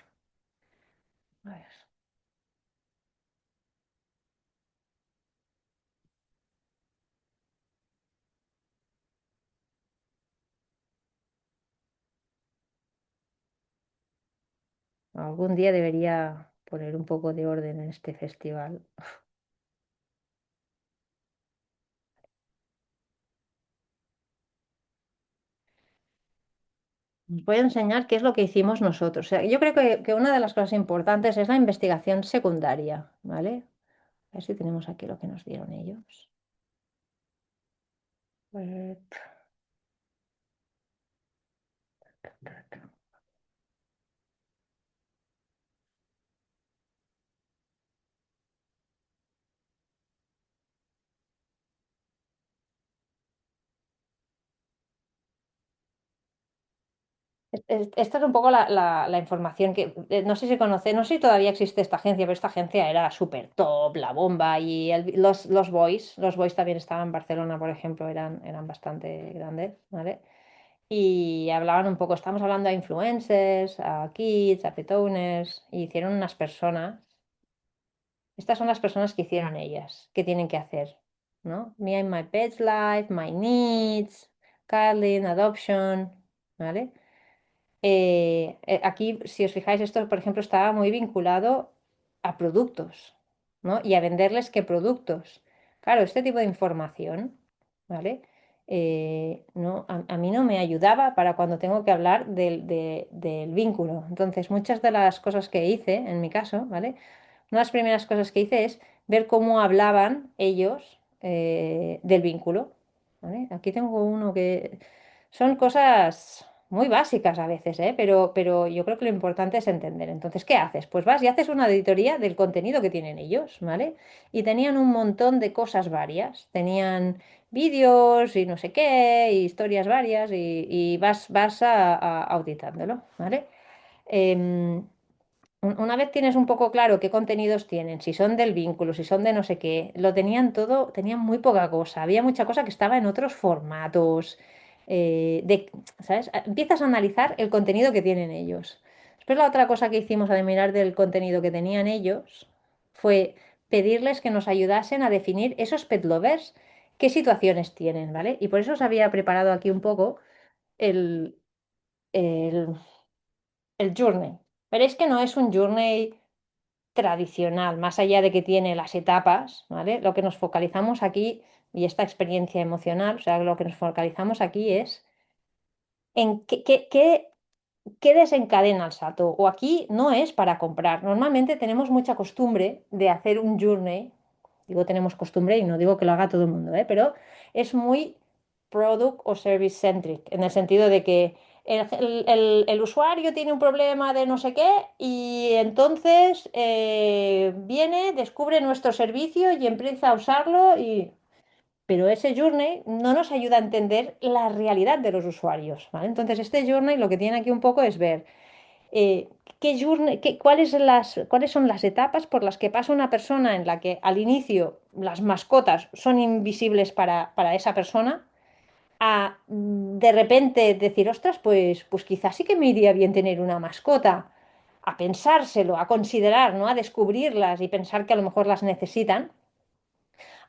A ver. Algún día debería poner un poco de orden en este festival. Os voy a enseñar qué es lo que hicimos nosotros. O sea, yo creo que una de las cosas importantes es la investigación secundaria, ¿vale? A ver si tenemos aquí lo que nos dieron ellos. Eh, Esta es un poco la información que, no sé si conoce, no sé si todavía existe esta agencia, pero esta agencia era súper top, la bomba, y los Boys también estaban en Barcelona, por ejemplo, eran bastante grandes, ¿vale? Y hablaban un poco, estamos hablando a influencers, a kids, a pet owners, y hicieron unas personas, estas son las personas que hicieron ellas, qué tienen que hacer, ¿no? Me and my pet's life, my needs, cuddling, adoption, ¿vale? Aquí, si os fijáis, esto, por ejemplo, estaba muy vinculado a productos, ¿no? Y a venderles qué productos. Claro, este tipo de información, ¿vale? No, a mí no me ayudaba para cuando tengo que hablar del vínculo. Entonces, muchas de las cosas que hice, en mi caso, ¿vale? Una de las primeras cosas que hice es ver cómo hablaban ellos del vínculo, ¿vale? Aquí tengo uno que son cosas muy básicas a veces, ¿eh? Pero yo creo que lo importante es entender. Entonces, ¿qué haces? Pues vas y haces una auditoría del contenido que tienen ellos, ¿vale? Y tenían un montón de cosas varias. Tenían vídeos y no sé qué, y historias varias, y vas auditándolo, ¿vale? Em, una vez tienes un poco claro qué contenidos tienen, si son del vínculo, si son de no sé qué, lo tenían todo, tenían muy poca cosa, había mucha cosa que estaba en otros formatos, ¿sabes? Empiezas a analizar el contenido que tienen ellos. Después la otra cosa que hicimos al mirar del contenido que tenían ellos fue pedirles que nos ayudasen a definir esos pet lovers, qué situaciones tienen, ¿vale? Y por eso os había preparado aquí un poco el, el, el journey. Veréis que no es un journey tradicional, más allá de que tiene las etapas, ¿vale? Lo que nos focalizamos aquí y esta experiencia emocional, o sea, lo que nos focalizamos aquí es en qué desencadena el salto. O aquí no es para comprar. Normalmente tenemos mucha costumbre de hacer un journey. Digo, tenemos costumbre y no digo que lo haga todo el mundo, ¿eh? Pero es muy product o service centric, en el sentido de que el usuario tiene un problema de no sé qué y entonces viene, descubre nuestro servicio y empieza a usarlo y... Pero ese journey no nos ayuda a entender la realidad de los usuarios, ¿vale? Entonces este journey lo que tiene aquí un poco es ver cuáles son las etapas por las que pasa una persona en la que al inicio las mascotas son invisibles para esa persona, a de repente decir, ostras, pues quizás sí que me iría bien tener una mascota, a pensárselo, a considerar, ¿no? A descubrirlas y pensar que a lo mejor las necesitan,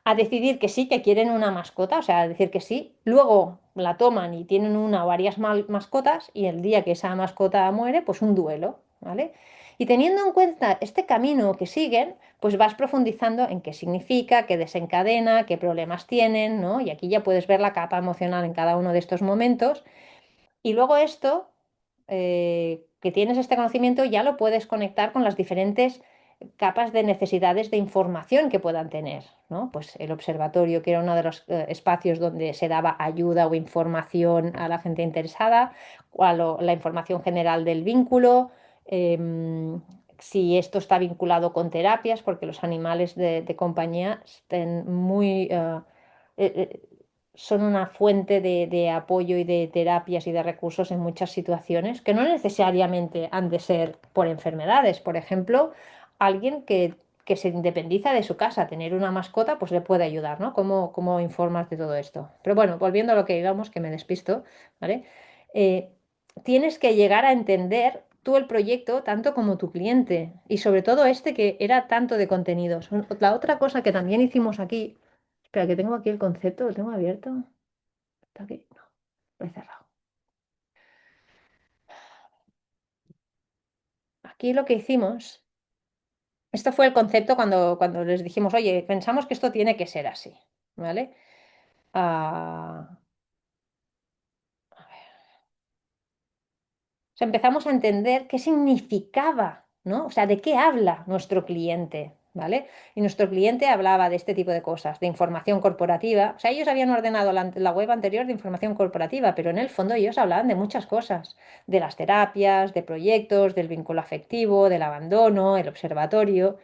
a decidir que sí, que quieren una mascota, o sea, a decir que sí, luego la toman y tienen una o varias mascotas y el día que esa mascota muere, pues un duelo, ¿vale? Y teniendo en cuenta este camino que siguen, pues vas profundizando en qué significa, qué desencadena, qué problemas tienen, ¿no? Y aquí ya puedes ver la capa emocional en cada uno de estos momentos. Y luego esto, que tienes este conocimiento, ya lo puedes conectar con las diferentes capas de necesidades de información que puedan tener, ¿no? Pues el observatorio, que era uno de los espacios donde se daba ayuda o información a la gente interesada, o a la información general del vínculo, si esto está vinculado con terapias, porque los animales de compañía estén muy... eh, eh, son una fuente de apoyo y de terapias y de recursos en muchas situaciones que no necesariamente han de ser por enfermedades. Por ejemplo, alguien que se independiza de su casa, tener una mascota, pues le puede ayudar, ¿no? ¿Cómo informas de todo esto? Pero bueno, volviendo a lo que íbamos, que me despisto, ¿vale? Eh, tienes que llegar a entender tú el proyecto tanto como tu cliente y sobre todo este que era tanto de contenidos. La otra cosa que también hicimos aquí, espera, que tengo aquí el concepto, lo tengo abierto. ¿Está aquí? No, lo he cerrado. Aquí lo que hicimos, esto fue el concepto cuando les dijimos, oye, pensamos que esto tiene que ser así, ¿vale? Ah, o sea, empezamos a entender qué significaba, ¿no? O sea, de qué habla nuestro cliente, ¿vale? Y nuestro cliente hablaba de este tipo de cosas, de información corporativa. O sea, ellos habían ordenado la web anterior de información corporativa, pero en el fondo ellos hablaban de muchas cosas, de las terapias, de proyectos, del vínculo afectivo, del abandono, el observatorio.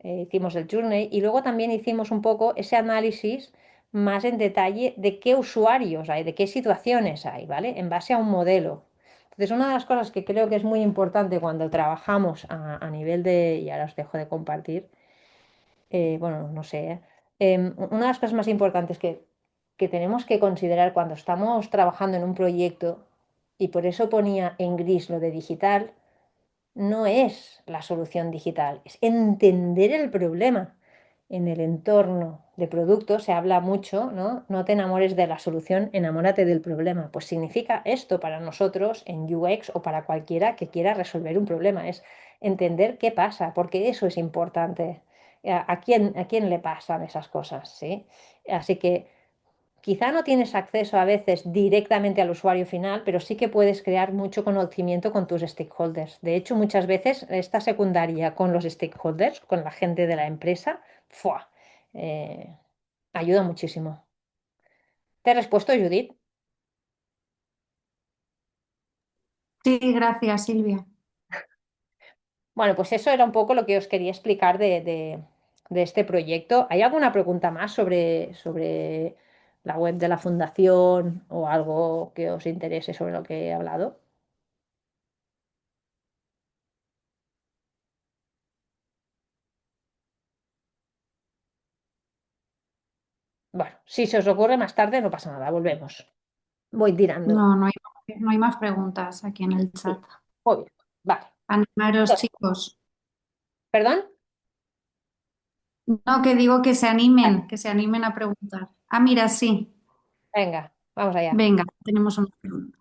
Hicimos el journey y luego también hicimos un poco ese análisis más en detalle de qué usuarios hay, de qué situaciones hay, ¿vale? En base a un modelo. Entonces, una de las cosas que creo que es muy importante cuando trabajamos a nivel de, y ahora os dejo de compartir, bueno, no sé, una de las cosas más importantes que tenemos que considerar cuando estamos trabajando en un proyecto, y por eso ponía en gris lo de digital, no es la solución digital, es entender el problema. en el entorno de producto se habla mucho, ¿no? No te enamores de la solución, enamórate del problema. Pues significa esto para nosotros en UX o para cualquiera que quiera resolver un problema, es entender qué pasa, porque eso es importante. A quién le pasan esas cosas? ¿Sí? Así que quizá no tienes acceso a veces directamente al usuario final, pero sí que puedes crear mucho conocimiento con tus stakeholders. De hecho, muchas veces esta secundaria con los stakeholders, con la gente de la empresa, ¡fua! eh, ayuda muchísimo. ¿Te he respuesto, Judith? Sí, gracias, Silvia. Bueno, pues eso era un poco lo que os quería explicar de este proyecto. ¿Hay alguna pregunta más sobre la web de la fundación o algo que os interese sobre lo que he hablado? Bueno, si se os ocurre más tarde, no pasa nada, volvemos. Voy tirando. No, no hay más preguntas aquí en el Sí, chat. muy bien. Vale. Animaros, Entonces, chicos. ¿perdón? No, que se animen a preguntar. Ah, mira, sí. Venga, vamos allá. Venga, tenemos una pregunta.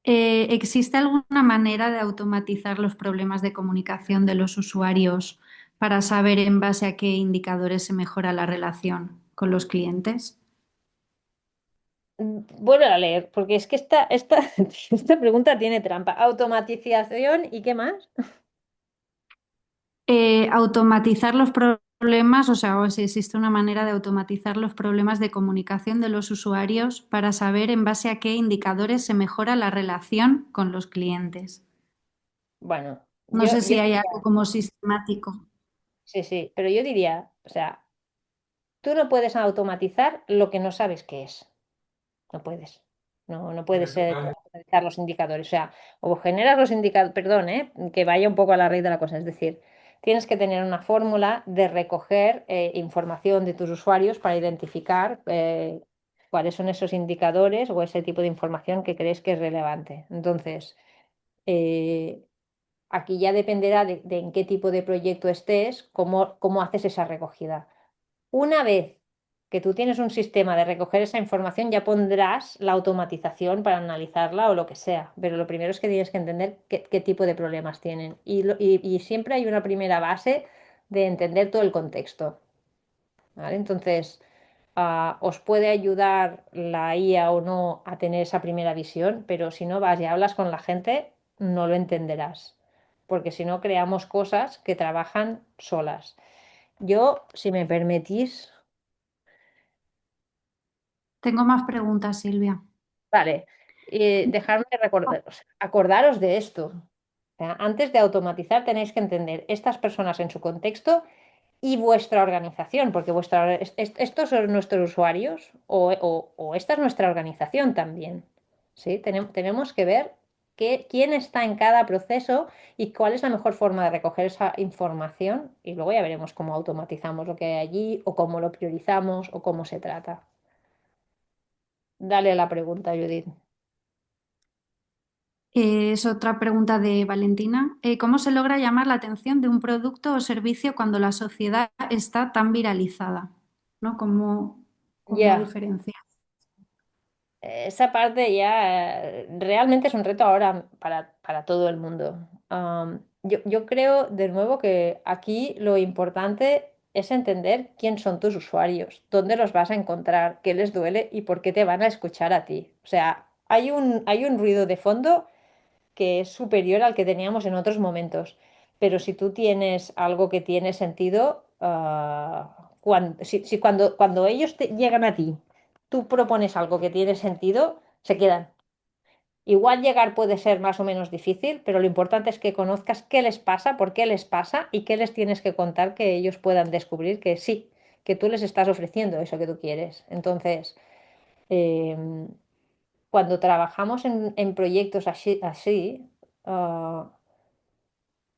¿Existe alguna manera de automatizar los problemas de comunicación de los usuarios para saber en base a qué indicadores se mejora la relación con los clientes? Vuelvo a leer, porque es que esta pregunta tiene trampa. Automatización y qué más. Automatizar los problemas, o sea, o si existe una manera de automatizar los problemas de comunicación de los usuarios para saber en base a qué indicadores se mejora la relación con los clientes. Bueno, No sé yo si hay diría, algo como sistemático. sí, sí, pero yo diría, o sea, tú no puedes automatizar lo que no sabes qué es. No puedes. No puedes automatizar los indicadores. O sea, o generas los indicadores, perdón, que vaya un poco a la raíz de la cosa. Es decir, tienes que tener una fórmula de recoger información de tus usuarios para identificar cuáles son esos indicadores o ese tipo de información que crees que es relevante. Entonces, eh, aquí ya dependerá de en qué tipo de proyecto estés, cómo haces esa recogida. Una vez que tú tienes un sistema de recoger esa información, ya pondrás la automatización para analizarla o lo que sea. Pero lo primero es que tienes que entender qué tipo de problemas tienen. Y siempre hay una primera base de entender todo el contexto. ¿Vale? Entonces, os puede ayudar la IA o no a tener esa primera visión, pero si no vas y hablas con la gente, no lo entenderás. Porque si no, creamos cosas que trabajan solas. Yo, si me permitís, Tengo más preguntas, Silvia. vale, dejadme acordaros de esto. O sea, antes de automatizar tenéis que entender estas personas en su contexto y vuestra organización, porque estos son nuestros usuarios o esta es nuestra organización también. ¿Sí? Tenemos que ver quién está en cada proceso y cuál es la mejor forma de recoger esa información y luego ya veremos cómo automatizamos lo que hay allí o cómo lo priorizamos o cómo se trata. Dale la pregunta, Judith. Es otra pregunta de Valentina. ¿Cómo se logra llamar la atención de un producto o servicio cuando la sociedad está tan viralizada? ¿No? ¿Cómo Ya. diferenciar? Esa parte ya realmente es un reto ahora para todo el mundo. Yo creo de nuevo que aquí lo importante es entender quién son tus usuarios, dónde los vas a encontrar, qué les duele y por qué te van a escuchar a ti. O sea, hay un ruido de fondo que es superior al que teníamos en otros momentos. Pero si tú tienes algo que tiene sentido, si cuando ellos llegan a ti, tú propones algo que tiene sentido, se quedan. Igual llegar puede ser más o menos difícil, pero lo importante es que conozcas qué les pasa, por qué les pasa y qué les tienes que contar que ellos puedan descubrir que sí, que tú les estás ofreciendo eso que tú quieres. Entonces, em, cuando trabajamos en proyectos así, ah,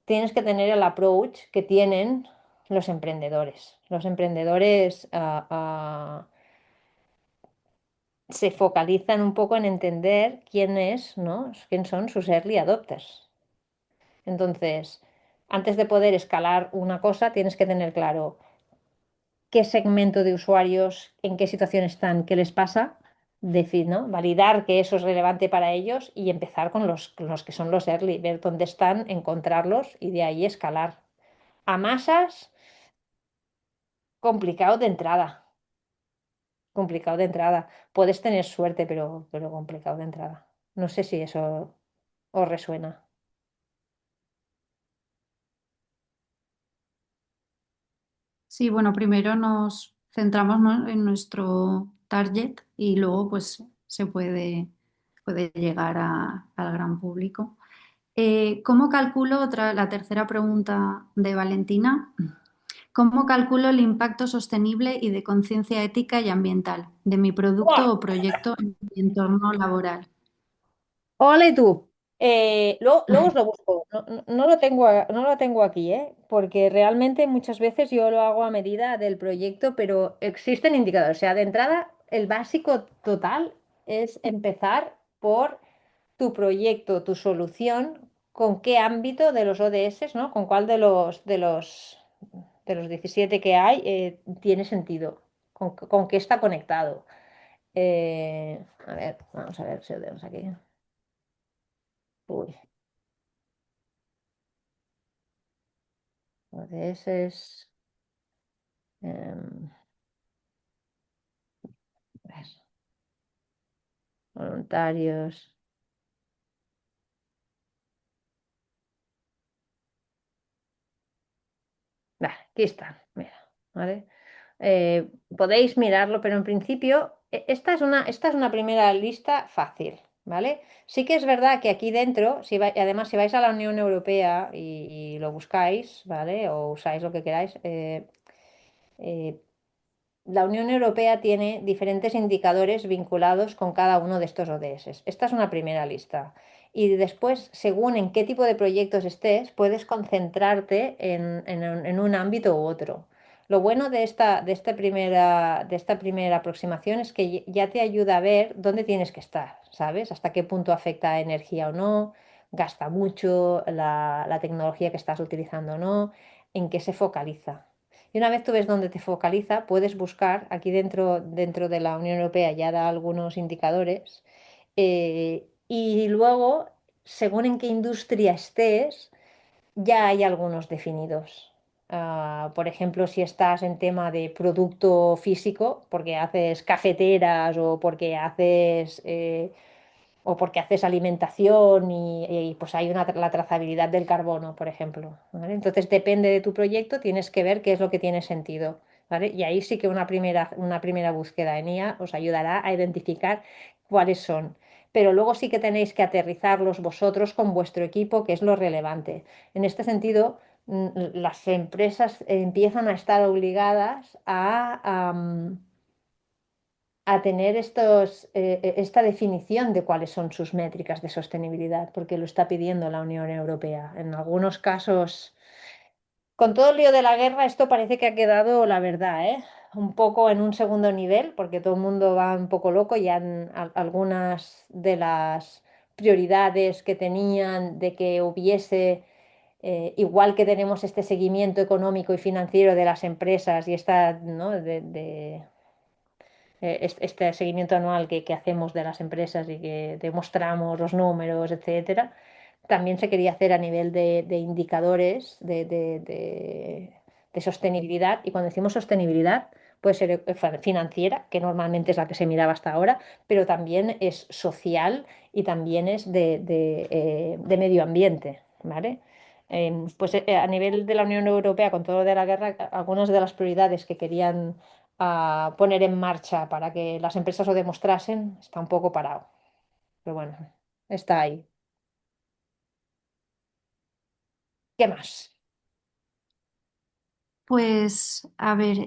tienes que tener el approach que tienen los emprendedores. Los emprendedores se focalizan un poco en entender quién es, ¿no? Quién son sus early adopters. Entonces, antes de poder escalar una cosa, tienes que tener claro. qué segmento de usuarios, en qué situación están, qué les pasa, decir, ¿no? Validar que eso es relevante para ellos y empezar con los que son los early, ver dónde están, encontrarlos y de ahí escalar. A masas, complicado de entrada, complicado de entrada. Puedes tener suerte, pero complicado de entrada. No sé si eso os resuena. Sí, bueno, primero nos centramos, ¿no?, en nuestro target y luego pues puede llegar al gran público. ¿Cómo calculo, la tercera pregunta de Valentina, cómo calculo el impacto sostenible y de conciencia ética y ambiental de mi producto o proyecto en mi entorno laboral? Ole tú. Luego os lo busco. No lo tengo, no lo tengo aquí, ¿eh? Porque realmente muchas veces yo lo hago a medida del proyecto, pero existen indicadores. O sea, de entrada, el básico total es empezar por tu proyecto, tu solución, con qué ámbito de los ODS, ¿no? Con cuál de los 17 que hay tiene sentido, con qué está conectado. A ver, vamos a ver si lo tenemos aquí. Uy. ODS, a ver, voluntarios. Vale, aquí están, mira, ¿vale? Podéis mirarlo, pero en principio esta es una primera lista fácil, ¿vale? Sí que es verdad que aquí dentro, además si vais a la Unión Europea y lo buscáis, ¿vale? O usáis lo que queráis, eh, la Unión Europea tiene diferentes indicadores vinculados con cada uno de estos ODS. Esta es una primera lista. Y después, según en qué tipo de proyectos estés, puedes concentrarte en un ámbito u otro. Lo bueno de esta primera aproximación es que ya te ayuda a ver dónde tienes que estar, ¿sabes? Hasta qué punto afecta a energía o no, gasta mucho la tecnología que estás utilizando o no, en qué se focaliza. Y una vez tú ves dónde te focaliza, puedes buscar, aquí dentro de la Unión Europea ya da algunos indicadores, y luego, según en qué industria estés, ya hay algunos definidos. Por ejemplo, si estás en tema de producto físico, porque haces cafeteras o porque haces alimentación pues hay la trazabilidad del carbono, por ejemplo, ¿vale? Entonces depende de tu proyecto, tienes que ver qué es lo que tiene sentido, ¿vale? Y ahí sí que una primera búsqueda en IA os ayudará a identificar cuáles son. Pero luego sí que tenéis que aterrizarlos vosotros con vuestro equipo, que es lo relevante. En este sentido, las empresas empiezan a estar obligadas a tener esta definición de cuáles son sus métricas de sostenibilidad, porque lo está pidiendo la Unión Europea. En algunos casos, con todo el lío de la guerra, esto parece que ha quedado, la verdad, un poco en un segundo nivel, porque todo el mundo va un poco loco y algunas de las prioridades que tenían de que hubiese, igual que tenemos este seguimiento económico y financiero de las empresas y esta, ¿no?, este seguimiento anual que hacemos de las empresas y que demostramos los números, etcétera, también se quería hacer a nivel de indicadores de sostenibilidad. Y cuando decimos sostenibilidad, puede ser financiera, que normalmente es la que se miraba hasta ahora, pero también es social y también es de medio ambiente, ¿vale? Pues a nivel de la Unión Europea, con todo lo de la guerra, algunas de las prioridades que querían poner en marcha para que las empresas lo demostrasen, está un poco parado. Pero bueno, está ahí. ¿Qué más? Pues, a ver,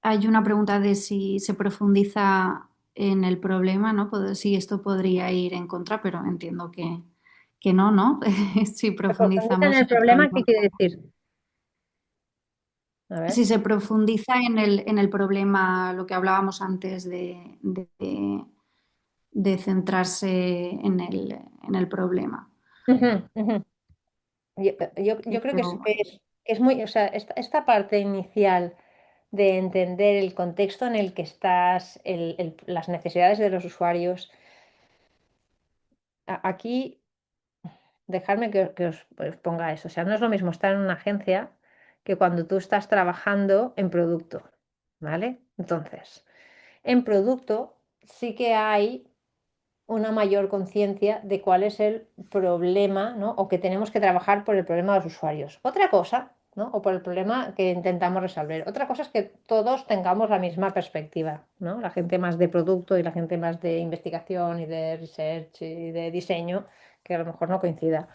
hay una pregunta de si se profundiza en el problema, ¿no? Si esto podría ir en contra, pero entiendo que no, ¿no? Si Profundiza en profundizamos el en el problema, ¿qué problema. quiere decir? A Si ver. se profundiza en el problema, lo que hablábamos antes de centrarse en el problema. Ujú, ujú. Yo creo que Pero, es muy, o sea, esta parte inicial. de entender el contexto en el que estás, las necesidades de los usuarios. Aquí, dejadme que os ponga eso. O sea, no es lo mismo estar en una agencia que cuando tú estás trabajando en producto, ¿vale? Entonces, en producto sí que hay una mayor conciencia de cuál es el problema, ¿no? O que tenemos que trabajar por el problema de los usuarios. Otra cosa, ¿no? O por el problema que intentamos resolver. Otra cosa es que todos tengamos la misma perspectiva, ¿no? La gente más de producto y la gente más de investigación y de research y de diseño, que a lo mejor no coincida.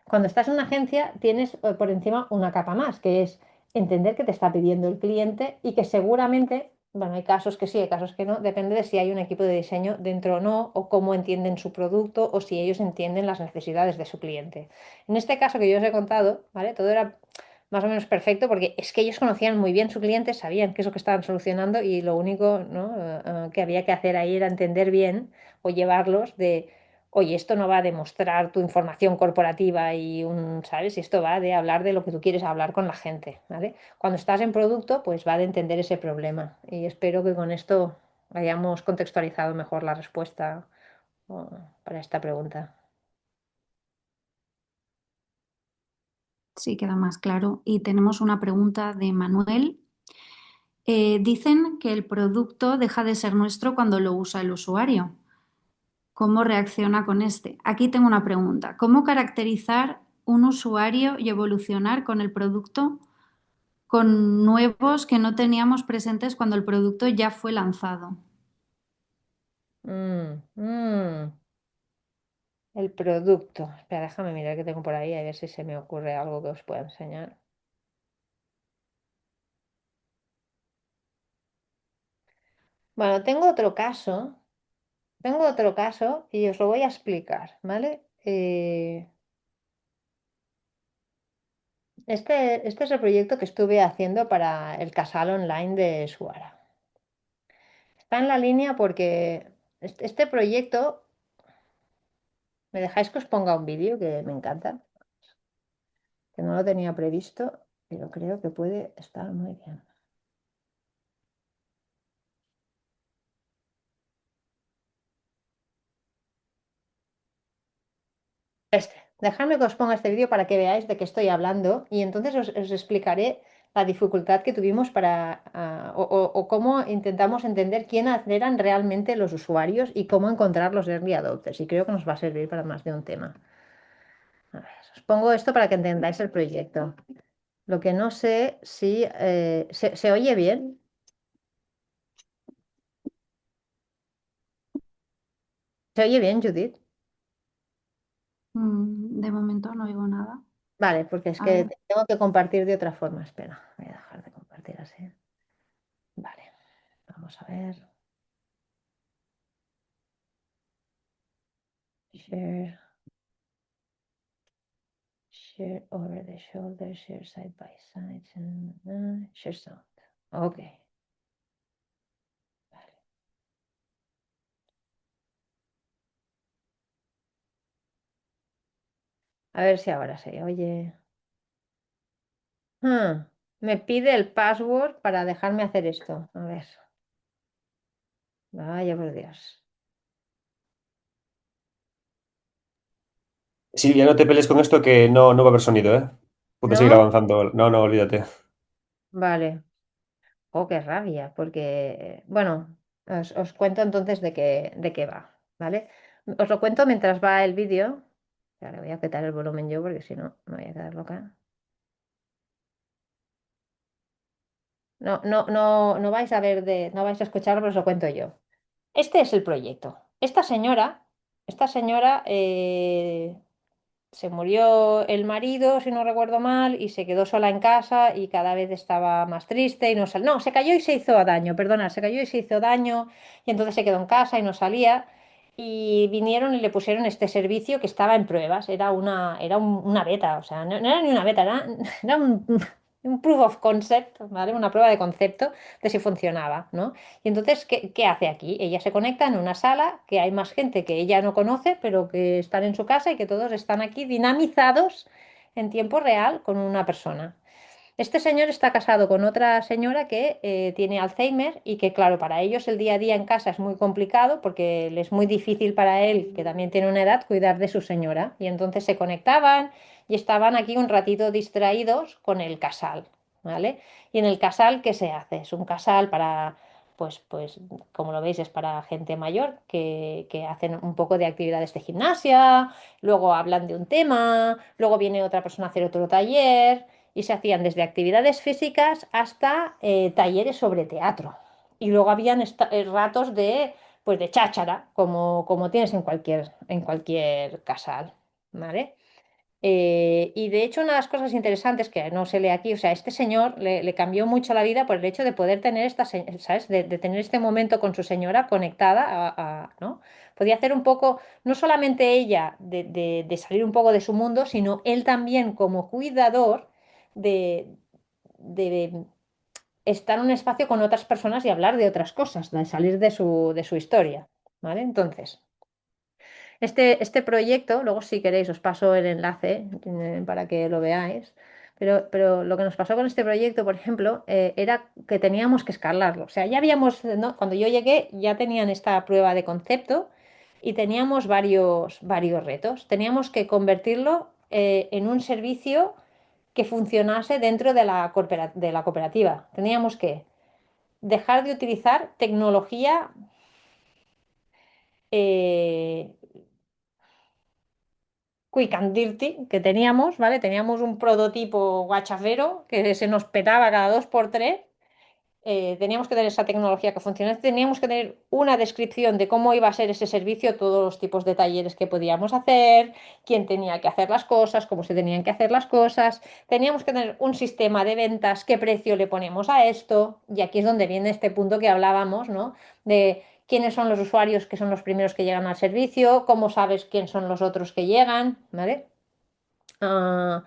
Cuando estás en una agencia, tienes por encima una capa más, que es entender qué te está pidiendo el cliente y que seguramente, bueno, hay casos que sí, hay casos que no, depende de si hay un equipo de diseño dentro o no, o cómo entienden su producto, o si ellos entienden las necesidades de su cliente. En este caso que yo os he contado, ¿vale? Todo era más o menos perfecto porque es que ellos conocían muy bien su cliente, sabían qué es lo que estaban solucionando y lo único, ¿no? Que había que hacer ahí era entender bien o llevarlos de oye, esto no va de mostrar tu información corporativa y ¿sabes? Esto va de hablar de lo que tú quieres hablar con la gente, ¿vale? Cuando estás en producto, pues va de entender ese problema. Y espero que con esto hayamos contextualizado mejor la respuesta o, para esta pregunta. Sí, queda más claro. Y tenemos una pregunta de Manuel. Dicen que el producto deja de ser nuestro cuando lo usa el usuario. ¿Cómo reacciona con este? Aquí tengo una pregunta. ¿Cómo caracterizar un usuario y evolucionar con el producto con nuevos que no teníamos presentes cuando el producto ya fue lanzado? Mm, mm, el producto. Espera, déjame mirar qué tengo por ahí, a ver si se me ocurre algo que os pueda enseñar. Bueno, tengo otro caso y os lo voy a explicar, ¿vale? Este es el proyecto que estuve haciendo para el casal online de Suara. Está en la línea porque este proyecto, ¿me dejáis que os ponga un vídeo que me encanta? Que no lo tenía previsto, pero creo que puede estar muy bien. Dejadme que os ponga este vídeo para que veáis de qué estoy hablando y entonces os explicaré la dificultad que tuvimos o cómo intentamos entender quién eran realmente los usuarios y cómo encontrar los early adopters. Y creo que nos va a servir para más de un tema. A ver, os pongo esto para que entendáis el proyecto. Lo que no sé si se oye bien. ¿Se oye bien, Judith? De momento no oigo nada. Vale, porque es A que ver. tengo que compartir de otra forma. Espera, voy a dejar de compartir así. Vale, vamos a ver. Share. Share over the shoulder, share side by side, share sound. Ok, vale. A ver si ahora se oye. Me pide el password para dejarme hacer esto. A ver. Vaya por Dios. Sí, ya no te pelees con esto que no va a haber sonido, ¿eh? Puedes seguir ¿No? avanzando. No, olvídate. Vale. Oh, qué rabia, porque, bueno, os cuento entonces de qué va, ¿vale? Os lo cuento mientras va el vídeo. Ahora voy a quitar el volumen yo porque si no me voy a quedar loca. No, no, no, no vais a escucharlo, pero os lo cuento yo. Este es el proyecto. Esta señora se murió el marido, si no recuerdo mal, y se quedó sola en casa y cada vez estaba más triste y no, se cayó y se hizo daño, perdona, se cayó y se hizo daño y entonces se quedó en casa y no salía y vinieron y le pusieron este servicio que estaba en pruebas, era una beta, o sea, no era ni una beta, era un proof of concept, ¿vale? Una prueba de concepto de si funcionaba, ¿no? Y entonces, ¿qué hace aquí? Ella se conecta en una sala que hay más gente que ella no conoce, pero que están en su casa y que todos están aquí dinamizados en tiempo real con una persona. Este señor está casado con otra señora que tiene Alzheimer y que, claro, para ellos el día a día en casa es muy complicado porque le es muy difícil para él, que también tiene una edad, cuidar de su señora. Y entonces se conectaban y estaban aquí un ratito distraídos con el casal, ¿vale? Y en el casal, ¿qué se hace? Es un casal para, pues, como lo veis, es para gente mayor que hacen un poco de actividades de gimnasia, luego hablan de un tema, luego viene otra persona a hacer otro taller y se hacían desde actividades físicas hasta talleres sobre teatro. Y luego habían ratos pues de cháchara, como tienes en cualquier casal, ¿vale? Y de hecho, una de las cosas interesantes que no se lee aquí, o sea, este señor le cambió mucho la vida por el hecho de poder tener ¿sabes? De tener este momento con su señora conectada ¿no? Podía hacer un poco, no solamente ella de salir un poco de su mundo, sino él también como cuidador de, de estar en un espacio con otras personas y hablar de otras cosas, de salir de su historia, ¿vale? Entonces. Este proyecto, luego si queréis os paso el enlace para que lo veáis, pero lo que nos pasó con este proyecto, por ejemplo, era que teníamos que escalarlo. O sea, ya habíamos, ¿no? Cuando yo llegué ya tenían esta prueba de concepto y teníamos varios retos. Teníamos que convertirlo en un servicio que funcionase dentro de la cooperativa. Teníamos que dejar de utilizar tecnología eh, Quick and Dirty que teníamos, ¿vale? Teníamos un prototipo guachafero que se nos petaba cada dos por tres. Teníamos que tener esa tecnología que funcionase, teníamos que tener una descripción de cómo iba a ser ese servicio, todos los tipos de talleres que podíamos hacer, quién tenía que hacer las cosas, cómo se tenían que hacer las cosas. Teníamos que tener un sistema de ventas, qué precio le ponemos a esto. Y aquí es donde viene este punto que hablábamos, ¿no? De quiénes son los usuarios que son los primeros que llegan al servicio, cómo sabes quién son los otros que llegan, ¿vale? Ah,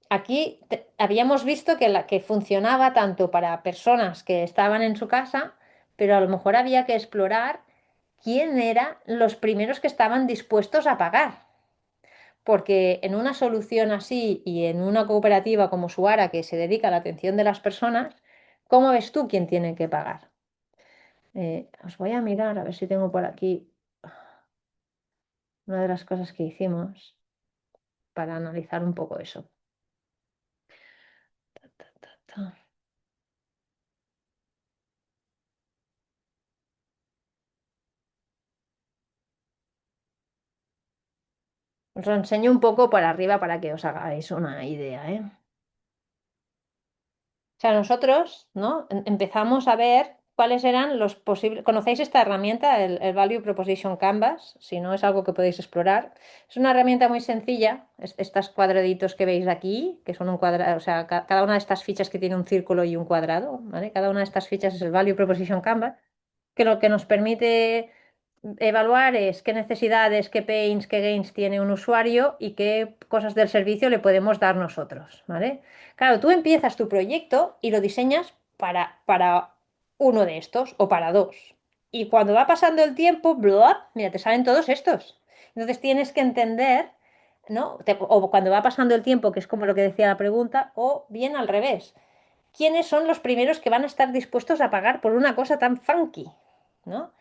aquí habíamos visto que funcionaba tanto para personas que estaban en su casa, pero a lo mejor había que explorar quién eran los primeros que estaban dispuestos a pagar. Porque en una solución así y en una cooperativa como Suara que se dedica a la atención de las personas, ¿cómo ves tú quién tiene que pagar? Os voy a mirar a ver si tengo por aquí una de las cosas que hicimos para analizar un poco eso. Ta, ta, ta, ta. Os lo enseño un poco por arriba para que os hagáis una idea, ¿eh? O sea, nosotros, ¿no? Empezamos a ver cuáles eran los posibles. ¿Conocéis esta herramienta, el Value Proposition Canvas? Si no, es algo que podéis explorar. Es una herramienta muy sencilla. Estos cuadraditos que veis aquí, que son un cuadrado, o sea, cada una de estas fichas que tiene un círculo y un cuadrado, ¿vale? Cada una de estas fichas es el Value Proposition Canvas, que lo que nos permite evaluar es qué necesidades, qué pains, qué gains tiene un usuario y qué cosas del servicio le podemos dar nosotros, ¿vale? Claro, tú empiezas tu proyecto y lo diseñas para uno de estos o para dos. Y cuando va pasando el tiempo, ¡blua! Mira, te salen todos estos. Entonces tienes que entender, ¿no? O cuando va pasando el tiempo, que es como lo que decía la pregunta, o bien al revés. ¿Quiénes son los primeros que van a estar dispuestos a pagar por una cosa tan funky? ¿No?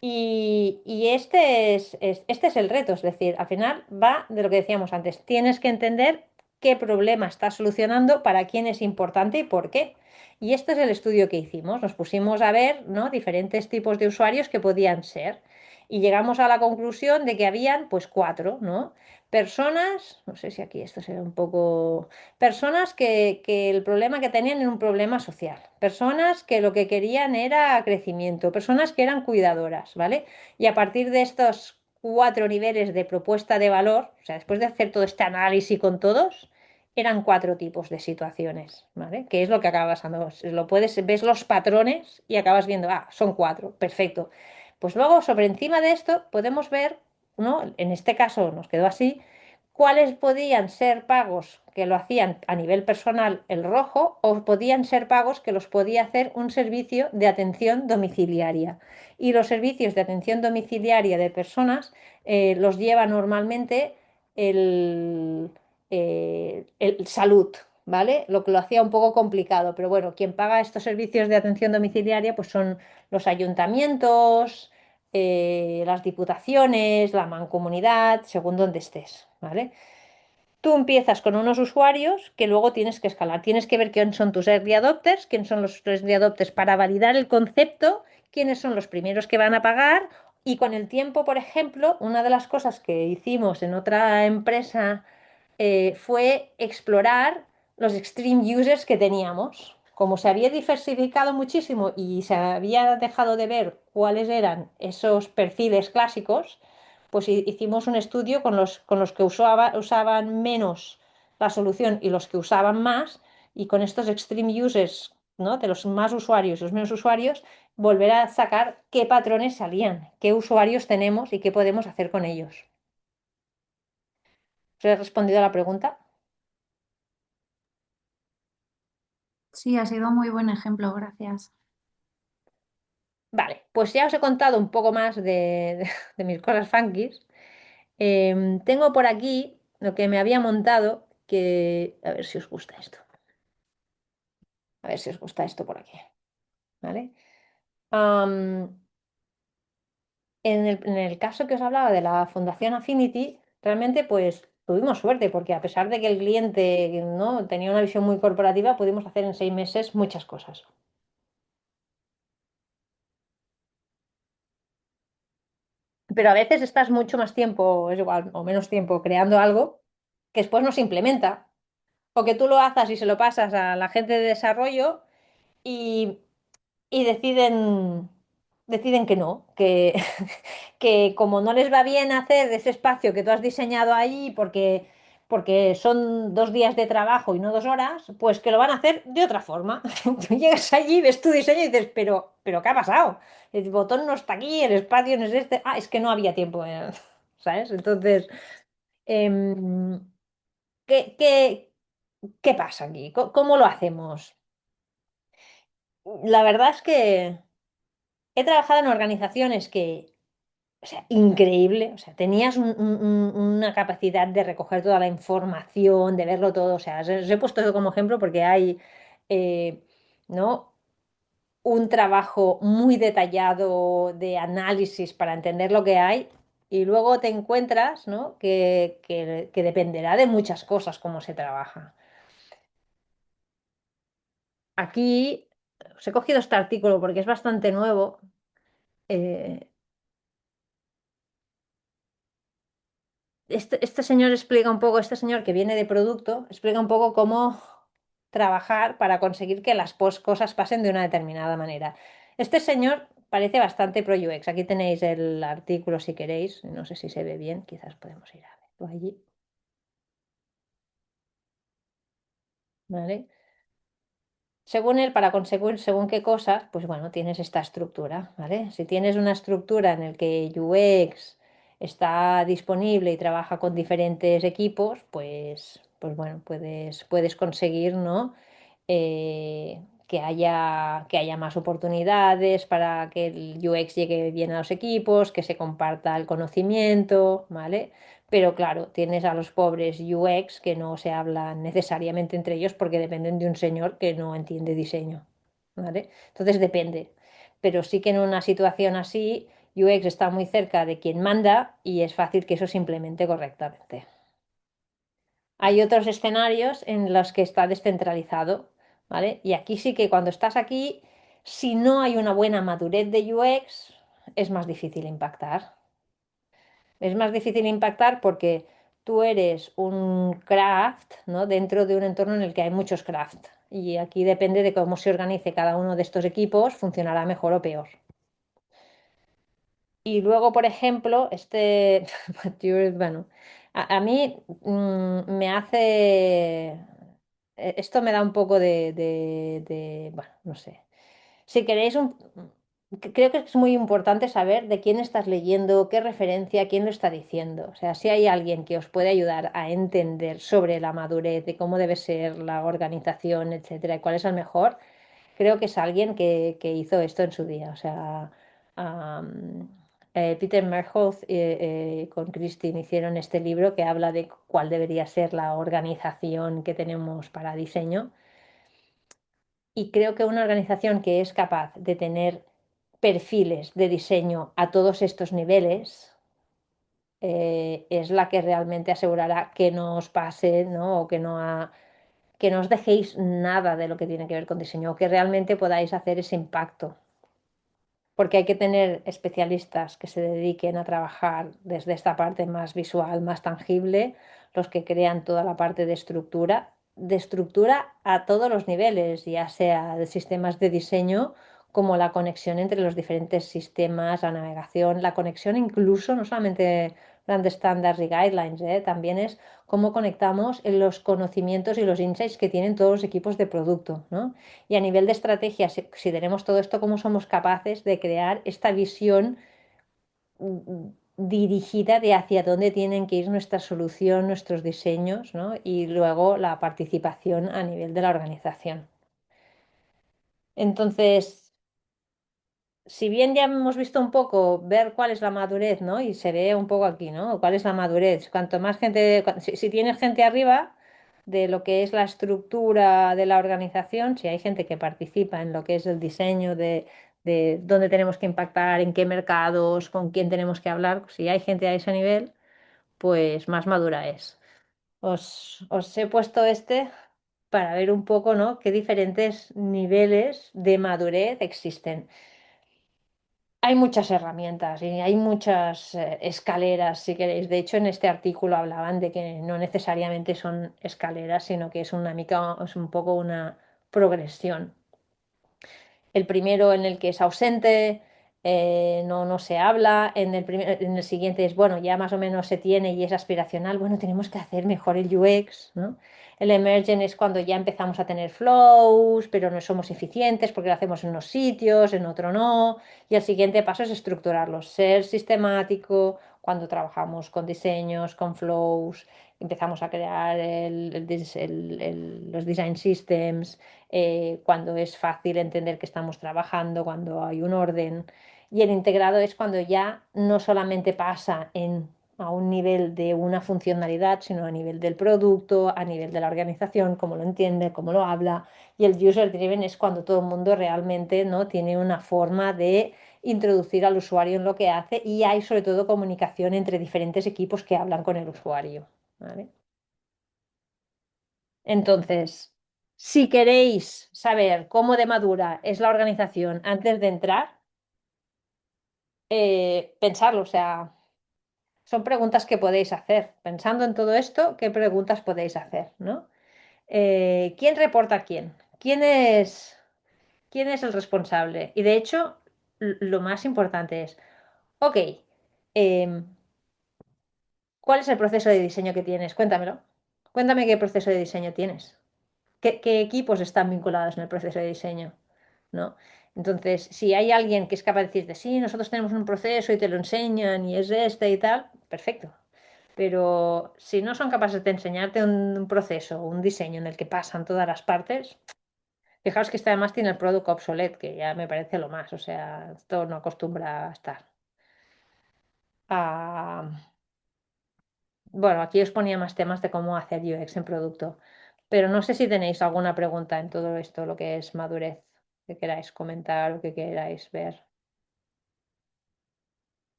Y este es el reto, es decir, al final va de lo que decíamos antes, tienes que entender qué problema estás solucionando, para quién es importante y por qué. Y este es el estudio que hicimos, nos pusimos a ver, ¿no? Diferentes tipos de usuarios que podían ser y llegamos a la conclusión de que habían pues cuatro, ¿no? Personas, no sé si aquí esto se ve un poco, personas que el problema que tenían era un problema social, personas que lo que querían era crecimiento, personas que eran cuidadoras, ¿vale? Y a partir de estos cuatro niveles de propuesta de valor, o sea, después de hacer todo este análisis con todos, eran cuatro tipos de situaciones, ¿vale? Que es lo que acabas pasando. Ves los patrones y acabas viendo, son cuatro, perfecto. Pues luego, sobre encima de esto, podemos ver, ¿no? En este caso nos quedó así, cuáles podían ser pagos que lo hacían a nivel personal el rojo o podían ser pagos que los podía hacer un servicio de atención domiciliaria. Y los servicios de atención domiciliaria de personas los lleva normalmente el salud, ¿vale? Lo que lo hacía un poco complicado, pero bueno, quien paga estos servicios de atención domiciliaria pues son los ayuntamientos, las diputaciones, la mancomunidad, según donde estés, ¿vale? Tú empiezas con unos usuarios que luego tienes que escalar. Tienes que ver quiénes son tus early adopters, quiénes son los early adopters para validar el concepto, quiénes son los primeros que van a pagar. Y con el tiempo, por ejemplo, una de las cosas que hicimos en otra empresa fue explorar los extreme users que teníamos. Como se había diversificado muchísimo y se había dejado de ver cuáles eran esos perfiles clásicos, pues hicimos un estudio con los que usaban menos la solución y los que usaban más, y con estos extreme users, ¿no? De los más usuarios y los menos usuarios, volver a sacar qué patrones salían, qué usuarios tenemos y qué podemos hacer con ellos. ¿Os he respondido a la pregunta? Sí, ha sido muy buen ejemplo, gracias. Vale, pues ya os he contado un poco más de mis cosas funkis. Tengo por aquí lo que me había montado, que a ver si os gusta esto. A ver si os gusta esto por aquí, ¿vale? Am, en el caso que os hablaba de la Fundación Affinity, realmente pues tuvimos suerte porque a pesar de que el cliente, ¿no?, tenía una visión muy corporativa, pudimos hacer en 6 meses muchas cosas. Pero a veces estás mucho más tiempo, es igual, o menos tiempo creando algo que después no se implementa. O que tú lo haces y se lo pasas a la gente de desarrollo y, y deciden que no, que como no les va bien hacer ese espacio que tú has diseñado ahí porque son 2 días de trabajo y no 2 horas, pues que lo van a hacer de otra forma. Tú llegas allí, ves tu diseño y dices, pero ¿qué ha pasado? El botón no está aquí, el espacio no es este. Ah, es que no había tiempo, ¿sabes? Entonces, em, ¿qué, qué, qué pasa aquí? ¿Cómo lo hacemos? La verdad es que he trabajado en organizaciones que, o sea, increíble, o sea, tenías una capacidad de recoger toda la información, de verlo todo, o sea, os he puesto eso como ejemplo porque hay, eh, ¿no?, un trabajo muy detallado de análisis para entender lo que hay, y luego te encuentras, ¿no?, que dependerá de muchas cosas cómo se trabaja. Aquí os he cogido este artículo porque es bastante nuevo. eh, este señor explica un poco, este señor que viene de producto, explica un poco cómo trabajar para conseguir que las cosas pasen de una determinada manera. Este señor parece bastante pro UX. Aquí tenéis el artículo si queréis. No sé si se ve bien, quizás podemos ir a verlo allí. ¿Vale? Según él, para conseguir según qué cosas, pues bueno, tienes esta estructura, ¿vale? Si tienes una estructura en la que UX está disponible y trabaja con diferentes equipos, pues bueno, puedes conseguir, ¿no?, que haya más oportunidades para que el UX llegue bien a los equipos, que se comparta el conocimiento, ¿vale? Pero claro, tienes a los pobres UX que no se hablan necesariamente entre ellos porque dependen de un señor que no entiende diseño, ¿vale? Entonces depende. Pero sí que en una situación así, UX está muy cerca de quien manda y es fácil que eso se implemente correctamente. Hay otros escenarios en los que está descentralizado, ¿vale? Y aquí sí que cuando estás aquí, si no hay una buena madurez de UX, es más difícil impactar. Es más difícil impactar porque tú eres un craft, ¿no?, dentro de un entorno en el que hay muchos craft. Y aquí depende de cómo se organice cada uno de estos equipos, funcionará mejor o peor. Y luego, por ejemplo, bueno, a mí me hace, esto me da un poco bueno, no sé. Si queréis, creo que es muy importante saber de quién estás leyendo, qué referencia, quién lo está diciendo. O sea, si hay alguien que os puede ayudar a entender sobre la madurez, de cómo debe ser la organización, etcétera, y cuál es el mejor, creo que es alguien que hizo esto en su día. O sea, Peter Merholz con Christine hicieron este libro que habla de cuál debería ser la organización que tenemos para diseño. Y creo que una organización que es capaz de tener perfiles de diseño a todos estos niveles es la que realmente asegurará que no os pase, ¿no? O que no os dejéis nada de lo que tiene que ver con diseño, o que realmente podáis hacer ese impacto. Porque hay que tener especialistas que se dediquen a trabajar desde esta parte más visual, más tangible, los que crean toda la parte de estructura a todos los niveles, ya sea de sistemas de diseño como la conexión entre los diferentes sistemas, la navegación, la conexión incluso, no solamente grandes estándares y guidelines, también es cómo conectamos en los conocimientos y los insights que tienen todos los equipos de producto, ¿no? Y a nivel de estrategia, si tenemos todo esto, ¿cómo somos capaces de crear esta visión dirigida de hacia dónde tienen que ir nuestra solución, nuestros diseños, ¿no? Y luego la participación a nivel de la organización. Entonces, si bien ya hemos visto un poco ver cuál es la madurez, ¿no? Y se ve un poco aquí, ¿no? ¿Cuál es la madurez? Cuanto más gente, si tienes gente arriba de lo que es la estructura de la organización, si hay gente que participa en lo que es el diseño de dónde tenemos que impactar, en qué mercados, con quién tenemos que hablar, si hay gente a ese nivel, pues más madura es. Os he puesto este para ver un poco, ¿no? Qué diferentes niveles de madurez existen. Hay muchas herramientas y hay muchas escaleras, si queréis. De hecho, en este artículo hablaban de que no necesariamente son escaleras, sino que es es un poco una progresión. El primero en el que es ausente, no se habla. En el siguiente es, bueno, ya más o menos se tiene y es aspiracional. Bueno, tenemos que hacer mejor el UX, ¿no? El emergent es cuando ya empezamos a tener flows, pero no somos eficientes porque lo hacemos en unos sitios, en otro no. Y el siguiente paso es estructurarlos, ser sistemático cuando trabajamos con diseños, con flows, empezamos a crear los design systems, cuando es fácil entender que estamos trabajando, cuando hay un orden. Y el integrado es cuando ya no solamente pasa a un nivel de una funcionalidad, sino a nivel del producto, a nivel de la organización, cómo lo entiende, cómo lo habla. Y el user driven es cuando todo el mundo realmente, ¿no? Tiene una forma de introducir al usuario en lo que hace y hay sobre todo comunicación entre diferentes equipos que hablan con el usuario. ¿Vale? Entonces, si queréis saber cómo de madura es la organización antes de entrar, pensarlo, o sea, son preguntas que podéis hacer. Pensando en todo esto, ¿qué preguntas podéis hacer, ¿no? ¿Quién reporta a quién? ¿Quién es el responsable? Y de hecho, lo más importante es, ok, em, ¿cuál es el proceso de diseño que tienes? Cuéntamelo. Cuéntame qué proceso de diseño tienes. ¿Qué equipos están vinculados en el proceso de diseño? ¿No? Entonces, si hay alguien que es capaz de decirte, sí, nosotros tenemos un proceso y te lo enseñan y es este y tal, perfecto. Pero si no son capaces de enseñarte un proceso, un diseño en el que pasan todas las partes, fijaos que este además tiene el producto obsolet, que ya me parece lo más, o sea, esto no acostumbra a estar. Ah, bueno, aquí os ponía más temas de cómo hacer UX en producto, pero no sé si tenéis alguna pregunta en todo esto, lo que es madurez, que queráis comentar o que queráis ver.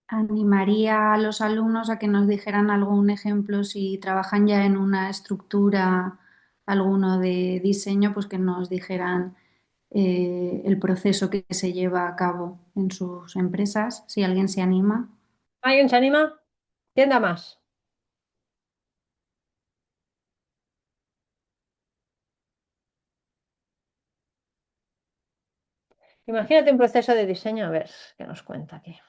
Animaría a los alumnos a que nos dijeran algún ejemplo si trabajan ya en una estructura, alguno de diseño, pues que nos dijeran el proceso que se lleva a cabo en sus empresas, si alguien se anima. ¿Alguien se anima? ¿Quién da más? Imagínate un proceso de diseño, a ver, ¿qué nos cuenta aquí?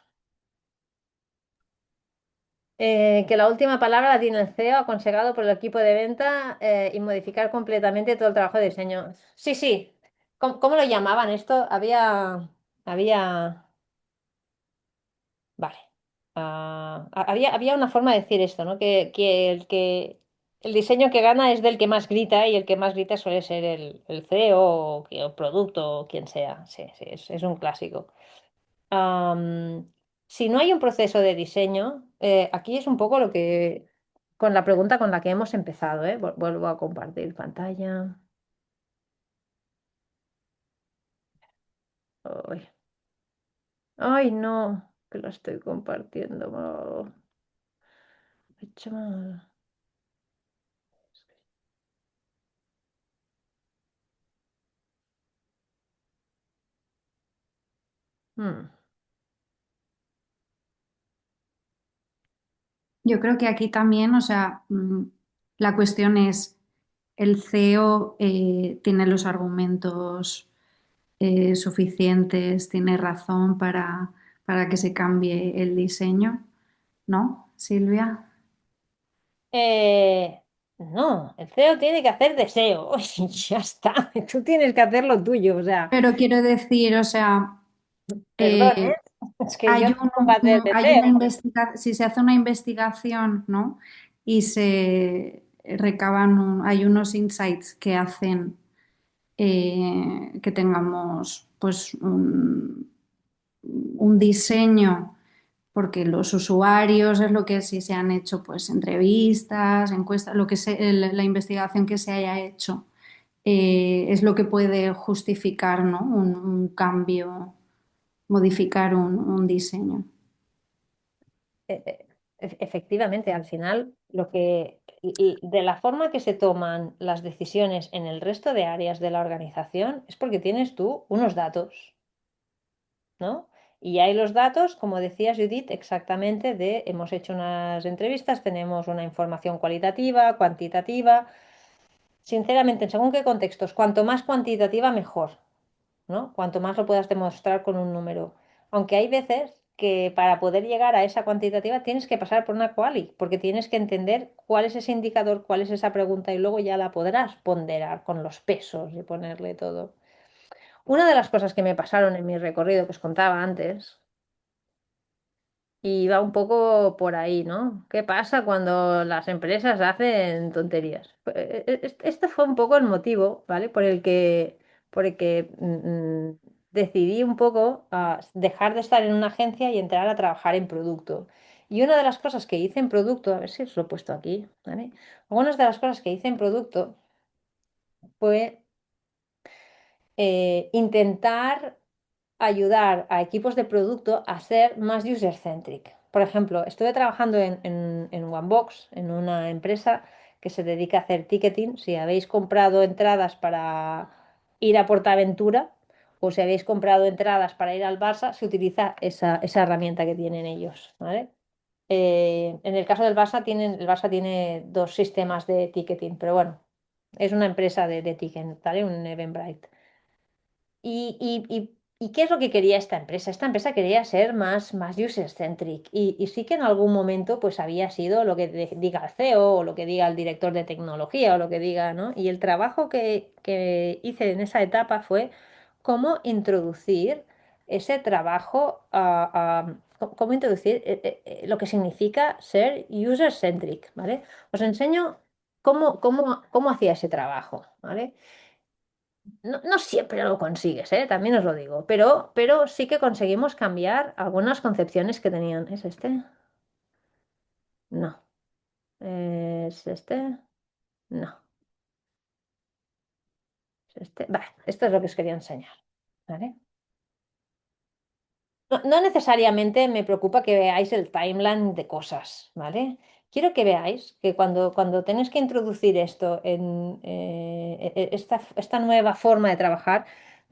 Que la última palabra la tiene el CEO, aconsejado por el equipo de venta y modificar completamente todo el trabajo de diseño. Sí, sí. ¿Cómo lo llamaban esto? Había, vale. Había una forma de decir esto, ¿no? Que el diseño que gana es del que más grita y el que más grita suele ser el CEO o producto o quien sea. Sí, sí, es un clásico. Am, si no hay un proceso de diseño, aquí es un poco lo que, con la pregunta con la que hemos empezado, ¿eh? Vuelvo a compartir pantalla. Ay, ay, no, que lo estoy compartiendo. He hecho mal. Hmm. Yo creo que aquí también, o sea, la cuestión es, el CEO tiene los argumentos suficientes, tiene razón para que se cambie el diseño, ¿no, Silvia? No, el CEO tiene que hacer deseo. Y ya está. Tú tienes que hacer lo tuyo. O sea, Pero quiero decir, o sea, perdón, eh, ¿eh? Es que yo no pongo a hacer hay deseo. una si se hace una investigación, ¿no? Y se recaban, hay unos insights que hacen que tengamos pues un diseño, porque los usuarios es lo que si se han hecho pues entrevistas, encuestas, lo que la investigación que se haya hecho es lo que puede justificar, ¿no? Un cambio, modificar un diseño. Eh, eh, Efectivamente, al final, de la forma que se toman las decisiones en el resto de áreas de la organización es porque tienes tú unos datos, ¿no? Y hay los datos, como decías, Judith, exactamente hemos hecho unas entrevistas, tenemos una información cualitativa, cuantitativa. Sinceramente, en según qué contextos, cuanto más cuantitativa, mejor, ¿no? Cuanto más lo puedas demostrar con un número. Aunque hay veces que para poder llegar a esa cuantitativa tienes que pasar por una quali, porque tienes que entender cuál es ese indicador, cuál es esa pregunta y luego ya la podrás ponderar con los pesos y ponerle todo. Una de las cosas que me pasaron en mi recorrido que os contaba antes, y va un poco por ahí, ¿no? ¿Qué pasa cuando las empresas hacen tonterías? Este fue un poco el motivo, ¿vale? Por el que decidí un poco dejar de estar en una agencia y entrar a trabajar en producto. Y una de las cosas que hice en producto, a ver si os lo he puesto aquí, ¿vale? Algunas de las cosas que hice en producto fue intentar ayudar a equipos de producto a ser más user-centric. Por ejemplo, estuve trabajando en Onebox, en una empresa que se dedica a hacer ticketing. Si habéis comprado entradas para ir a PortAventura o si habéis comprado entradas para ir al Barça, se utiliza esa herramienta que tienen ellos, ¿vale? En el caso del Barça, el Barça tiene dos sistemas de ticketing, pero bueno, es una empresa de ticketing, ¿vale? Un Eventbrite. ¿Y qué es lo que quería esta empresa? Esta empresa quería ser más user-centric y sí que en algún momento pues había sido lo que diga el CEO o lo que diga el director de tecnología o lo que diga, ¿no? Y el trabajo que hice en esa etapa fue cómo introducir ese trabajo, cómo introducir lo que significa ser user-centric, ¿vale? Os enseño cómo hacía ese trabajo, ¿vale? No, no siempre lo consigues, ¿eh? También os lo digo, pero sí que conseguimos cambiar algunas concepciones que tenían. ¿Es este? No. ¿Es este? No. ¿Es este? Vale, esto es lo que os quería enseñar. ¿Vale? No necesariamente me preocupa que veáis el timeline de cosas, ¿vale? Quiero que veáis que cuando tenéis que introducir esto esta nueva forma de trabajar,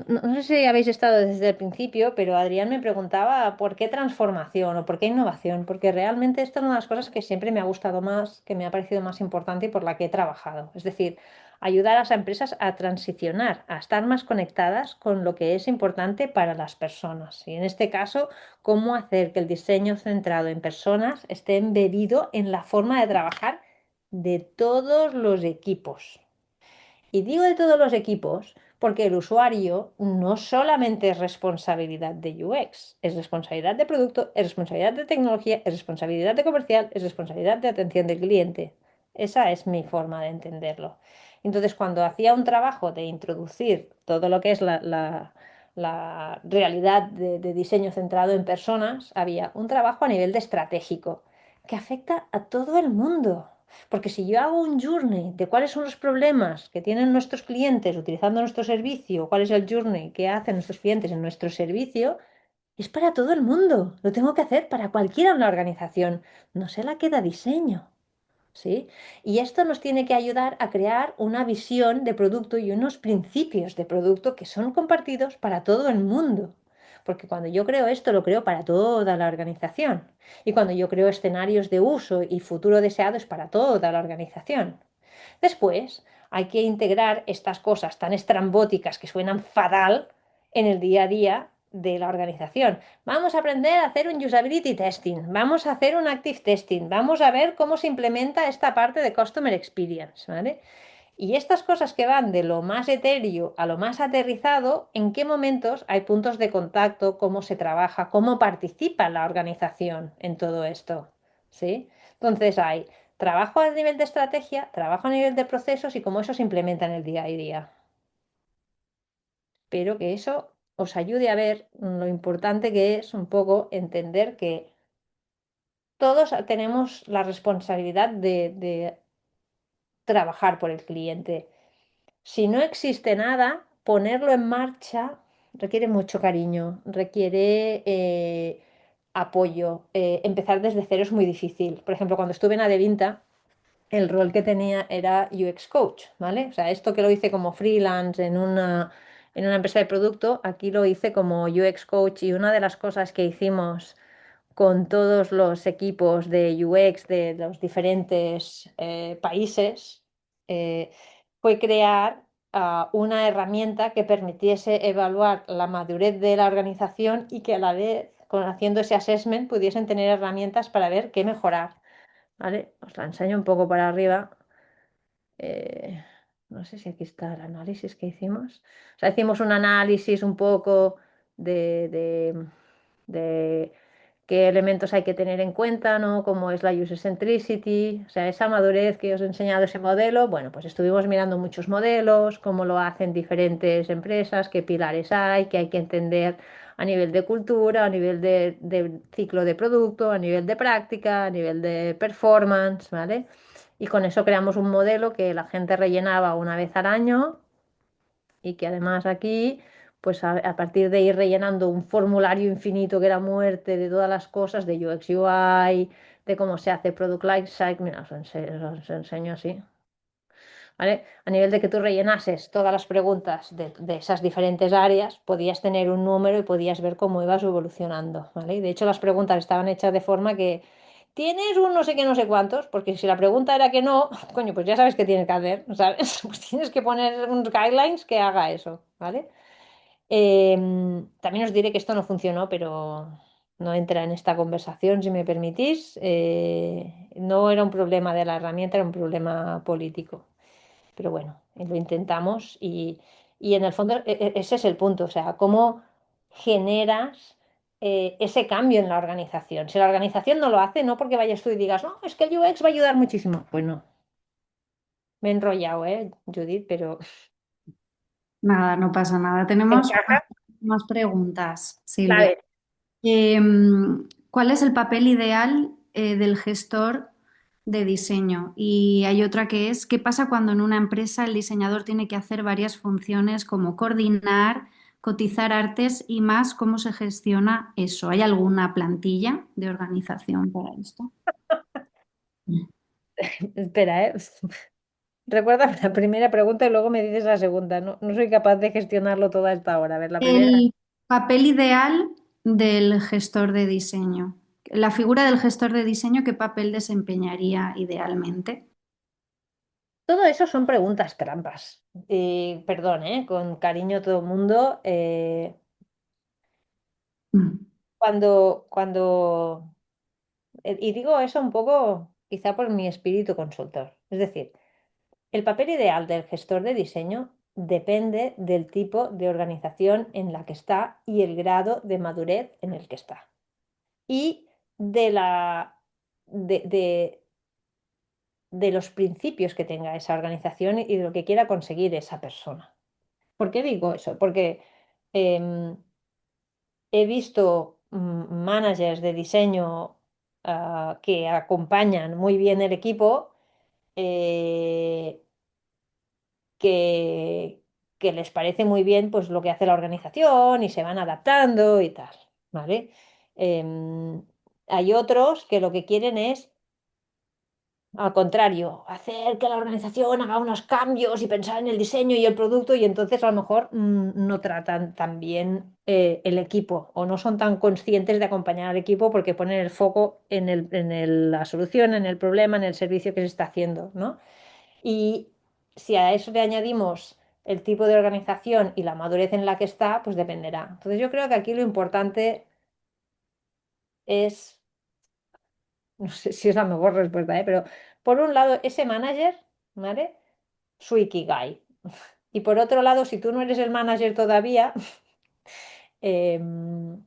no sé si habéis estado desde el principio, pero Adrián me preguntaba por qué transformación o por qué innovación, porque realmente esto es una de las cosas que siempre me ha gustado más, que me ha parecido más importante y por la que he trabajado. Es decir, ayudar a las empresas a transicionar, a estar más conectadas con lo que es importante para las personas. Y en este caso, cómo hacer que el diseño centrado en personas esté embebido en la forma de trabajar de todos los equipos. Y digo de todos los equipos porque el usuario no solamente es responsabilidad de UX, es responsabilidad de producto, es responsabilidad de tecnología, es responsabilidad de comercial, es responsabilidad de atención del cliente. Esa es mi forma de entenderlo. Entonces, cuando hacía un trabajo de introducir todo lo que es la realidad de diseño centrado en personas, había un trabajo a nivel de estratégico que afecta a todo el mundo. Porque si yo hago un journey de cuáles son los problemas que tienen nuestros clientes utilizando nuestro servicio, cuál es el journey que hacen nuestros clientes en nuestro servicio, es para todo el mundo. Lo tengo que hacer para cualquiera en la organización. No se la queda diseño. ¿Sí? Y esto nos tiene que ayudar a crear una visión de producto y unos principios de producto que son compartidos para todo el mundo. Porque cuando yo creo esto, lo creo para toda la organización. Y cuando yo creo escenarios de uso y futuro deseado, es para toda la organización. Después, hay que integrar estas cosas tan estrambóticas que suenan fatal en el día a día de la organización. Vamos a aprender a hacer un usability testing, vamos a hacer un active testing, vamos a ver cómo se implementa esta parte de customer experience, ¿vale? Y estas cosas que van de lo más etéreo a lo más aterrizado, ¿en qué momentos hay puntos de contacto? ¿Cómo se trabaja? ¿Cómo participa la organización en todo esto? ¿Sí? Entonces hay trabajo a nivel de estrategia, trabajo a nivel de procesos y cómo eso se implementa en el día a día. Espero que eso os ayude a ver lo importante que es un poco entender que todos tenemos la responsabilidad de trabajar por el cliente. Si no existe nada, ponerlo en marcha requiere mucho cariño, requiere apoyo. Empezar desde cero es muy difícil. Por ejemplo, cuando estuve en Adevinta, el rol que tenía era UX coach, ¿vale? O sea, esto que lo hice como freelance en una empresa de producto, aquí lo hice como UX coach y una de las cosas que hicimos con todos los equipos de UX de los diferentes países eh, fue crear una herramienta que permitiese evaluar la madurez de la organización y que a la vez, haciendo ese assessment, pudiesen tener herramientas para ver qué mejorar. ¿Vale? Os la enseño un poco para arriba. Eh, no sé si aquí está el análisis que hicimos. O sea, hicimos un análisis un poco de, de- de qué elementos hay que tener en cuenta, ¿no? Cómo es la user centricity, o sea, esa madurez que os he enseñado ese modelo. Bueno, pues estuvimos mirando muchos modelos, cómo lo hacen diferentes empresas, qué pilares hay, qué hay que entender a nivel de cultura, a nivel de ciclo de producto, a nivel de práctica, a nivel de performance, ¿vale? Y con eso creamos un modelo que la gente rellenaba una vez al año y que además aquí, pues a partir de ir rellenando un formulario infinito que era muerte de todas las cosas, de UX UI, de cómo se hace Product Lifecycle, mira, os enseño así. ¿Vale? A nivel de que tú rellenases todas las preguntas de esas diferentes áreas, podías tener un número y podías ver cómo ibas evolucionando, ¿vale? Y de hecho las preguntas estaban hechas de forma que tienes un no sé qué, no sé cuántos, porque si la pregunta era que no, coño, pues ya sabes qué tienes que hacer, ¿sabes? Pues tienes que poner unos guidelines que haga eso, ¿vale? También os diré que esto no funcionó, pero no entra en esta conversación, si me permitís. No era un problema de la herramienta, era un problema político. Pero bueno, lo intentamos y en el fondo ese es el punto, o sea, cómo generas ese cambio en la organización. Si la organización no lo hace, no porque vayas tú y digas, no, es que el UX va a ayudar muchísimo. Pues no, me he enrollado, Judith, pero Nada, no pasa nada. Tenemos encaja. más preguntas, Silvia. Vale. ¿Cuál es el papel ideal del gestor de diseño? Y hay otra que es, ¿qué pasa cuando en una empresa el diseñador tiene que hacer varias funciones como coordinar, cotizar artes y más? ¿Cómo se gestiona eso? ¿Hay alguna plantilla de organización para esto? Espera, Recuerda la primera pregunta y luego me dices la segunda. No, no soy capaz de gestionarlo toda esta hora. A ver, la primera. El papel ideal del gestor de diseño. La figura del gestor de diseño, ¿qué papel desempeñaría idealmente? Todo eso son preguntas trampas. Perdón, con cariño a todo el mundo. Mm. Cuando y digo eso un poco quizá por mi espíritu consultor. Es decir, el papel ideal del gestor de diseño depende del tipo de organización en la que está y el grado de madurez en el que está. Y de la, de, de los principios que tenga esa organización y de lo que quiera conseguir esa persona. ¿Por qué digo eso? Porque em, he visto managers de diseño que acompañan muy bien el equipo, eh, que, que les parece muy bien pues, lo que hace la organización y se van adaptando y tal, ¿vale? Em, Hay otros que lo que quieren es, al contrario, hacer que la organización haga unos cambios y pensar en el diseño y el producto y entonces a lo mejor no tratan tan bien el equipo o no son tan conscientes de acompañar al equipo porque ponen el foco la solución, en el problema, en el servicio que se está haciendo, ¿no? Y si a eso le añadimos el tipo de organización y la madurez en la que está, pues dependerá. Entonces yo creo que aquí lo importante es, no sé si es la mejor respuesta, ¿eh? Pero por un lado, ese manager, ¿vale? Su ikigai. Y por otro lado, si tú no eres el manager todavía, em,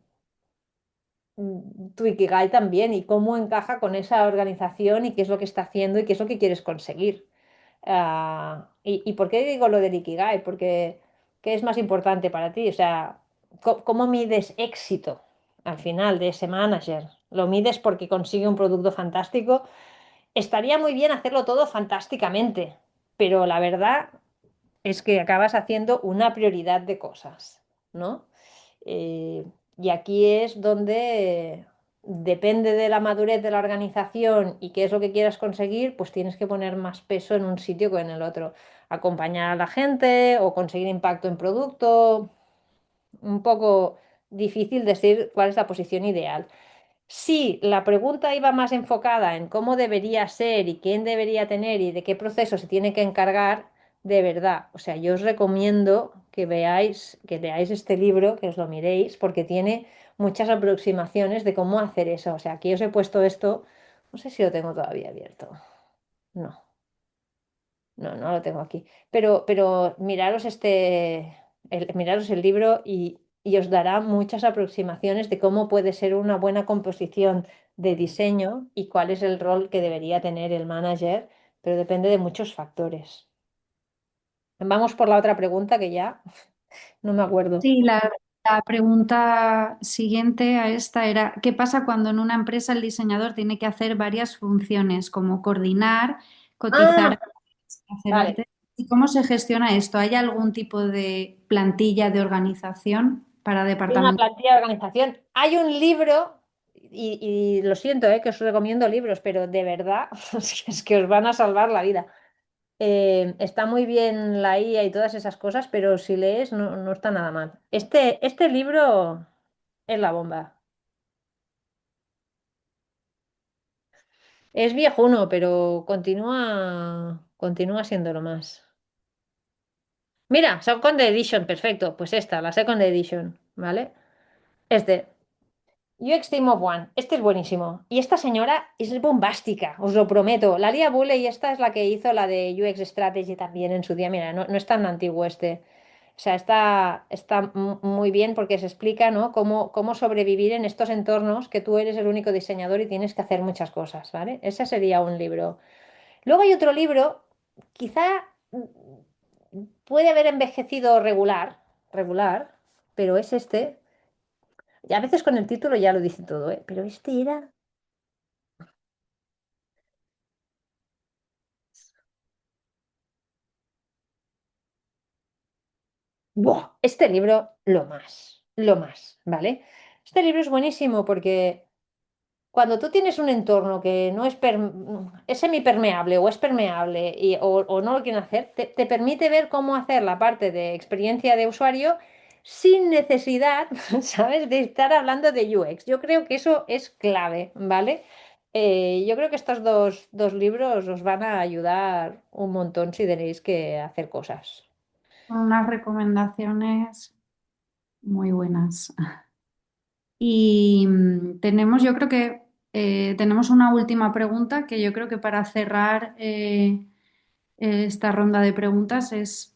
tu ikigai también y cómo encaja con esa organización y qué es lo que está haciendo y qué es lo que quieres conseguir. ¿Y por qué digo lo del Ikigai? Porque ¿qué es más importante para ti? O sea, ¿cómo mides éxito al final de ese manager? ¿Lo mides porque consigue un producto fantástico? Estaría muy bien hacerlo todo fantásticamente, pero la verdad es que acabas haciendo una prioridad de cosas, ¿no? Eh, y aquí es donde depende de la madurez de la organización y qué es lo que quieras conseguir, pues tienes que poner más peso en un sitio que en el otro. Acompañar a la gente o conseguir impacto en producto. Un poco difícil decir cuál es la posición ideal. Si la pregunta iba más enfocada en cómo debería ser y quién debería tener y de qué proceso se tiene que encargar, de verdad, o sea, yo os recomiendo que leáis este libro, que os lo miréis, porque tiene muchas aproximaciones de cómo hacer eso. O sea, aquí os he puesto esto, no sé si lo tengo todavía abierto. No, no lo tengo aquí. Pero miraros miraros el libro y os dará muchas aproximaciones de cómo puede ser una buena composición de diseño y cuál es el rol que debería tener el manager, pero depende de muchos factores. Vamos por la otra pregunta que ya no me acuerdo. Sí, la pregunta siguiente a esta era, ¿qué pasa cuando en una empresa el diseñador tiene que hacer varias funciones, como coordinar, Ah, cotizar, hacer vale. arte? ¿Y cómo se gestiona esto? ¿Hay algún tipo de plantilla de organización para Hay una departamentos? plantilla de organización. Hay un libro, y lo siento, que os recomiendo libros, pero de verdad es que os van a salvar la vida. Está muy bien la IA y todas esas cosas, pero si lees no está nada mal. Este libro es la bomba. Es viejuno, pero continúa siendo lo más. Mira, Second Edition, perfecto. Pues esta, la Second Edition, ¿vale? Este. UX Team of One, este es buenísimo. Y esta señora es bombástica, os lo prometo. La Lia Bulle y esta es la que hizo la de UX Strategy también en su día. Mira, no es tan antiguo este. O sea, está muy bien porque se explica, ¿no? Cómo sobrevivir en estos entornos que tú eres el único diseñador y tienes que hacer muchas cosas, ¿vale? Ese sería un libro. Luego hay otro libro, quizá puede haber envejecido regular, pero es este. Y a veces con el título ya lo dice todo, ¿eh? Pero este era... ¡Buah! Este libro, lo más, ¿vale? Este libro es buenísimo porque cuando tú tienes un entorno que no es semipermeable o es permeable o no lo quieren hacer, te permite ver cómo hacer la parte de experiencia de usuario sin necesidad, ¿sabes?, de estar hablando de UX. Yo creo que eso es clave, ¿vale? Yo creo que estos dos libros os van a ayudar un montón si tenéis que hacer cosas. Unas recomendaciones muy buenas. Y tenemos, yo creo que tenemos una última pregunta que yo creo que para cerrar esta ronda de preguntas es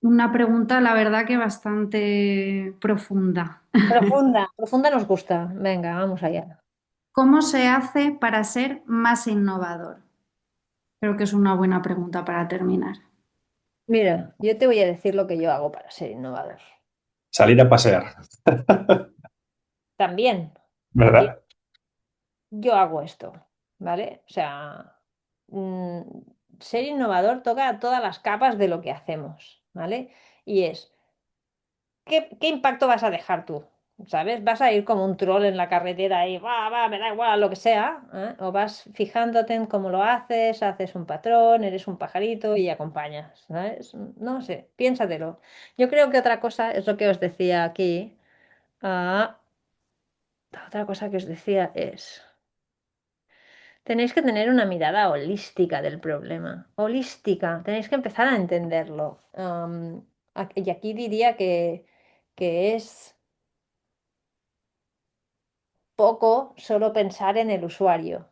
una pregunta, la verdad que bastante profunda. Profunda, profunda nos gusta. Venga, vamos allá. ¿Cómo se hace para ser más innovador? Creo que es una buena pregunta para terminar. Mira, yo te voy a decir lo que yo hago para ser innovador. Salir a pasear, También, también ¿verdad? yo hago esto, ¿vale? O sea, mm, ser innovador toca a todas las capas de lo que hacemos, ¿vale? Y es, ¿qué impacto vas a dejar tú? ¿Sabes? ¿Vas a ir como un troll en la carretera y va, me da igual lo que sea? ¿Eh? ¿O vas fijándote en cómo lo haces, haces un patrón, eres un pajarito y acompañas? ¿Sabes? No sé, piénsatelo. Yo creo que otra cosa es lo que os decía aquí. Ah, la otra cosa que os decía es, tenéis que tener una mirada holística del problema. Holística, tenéis que empezar a entenderlo. Y aquí diría que es poco solo pensar en el usuario.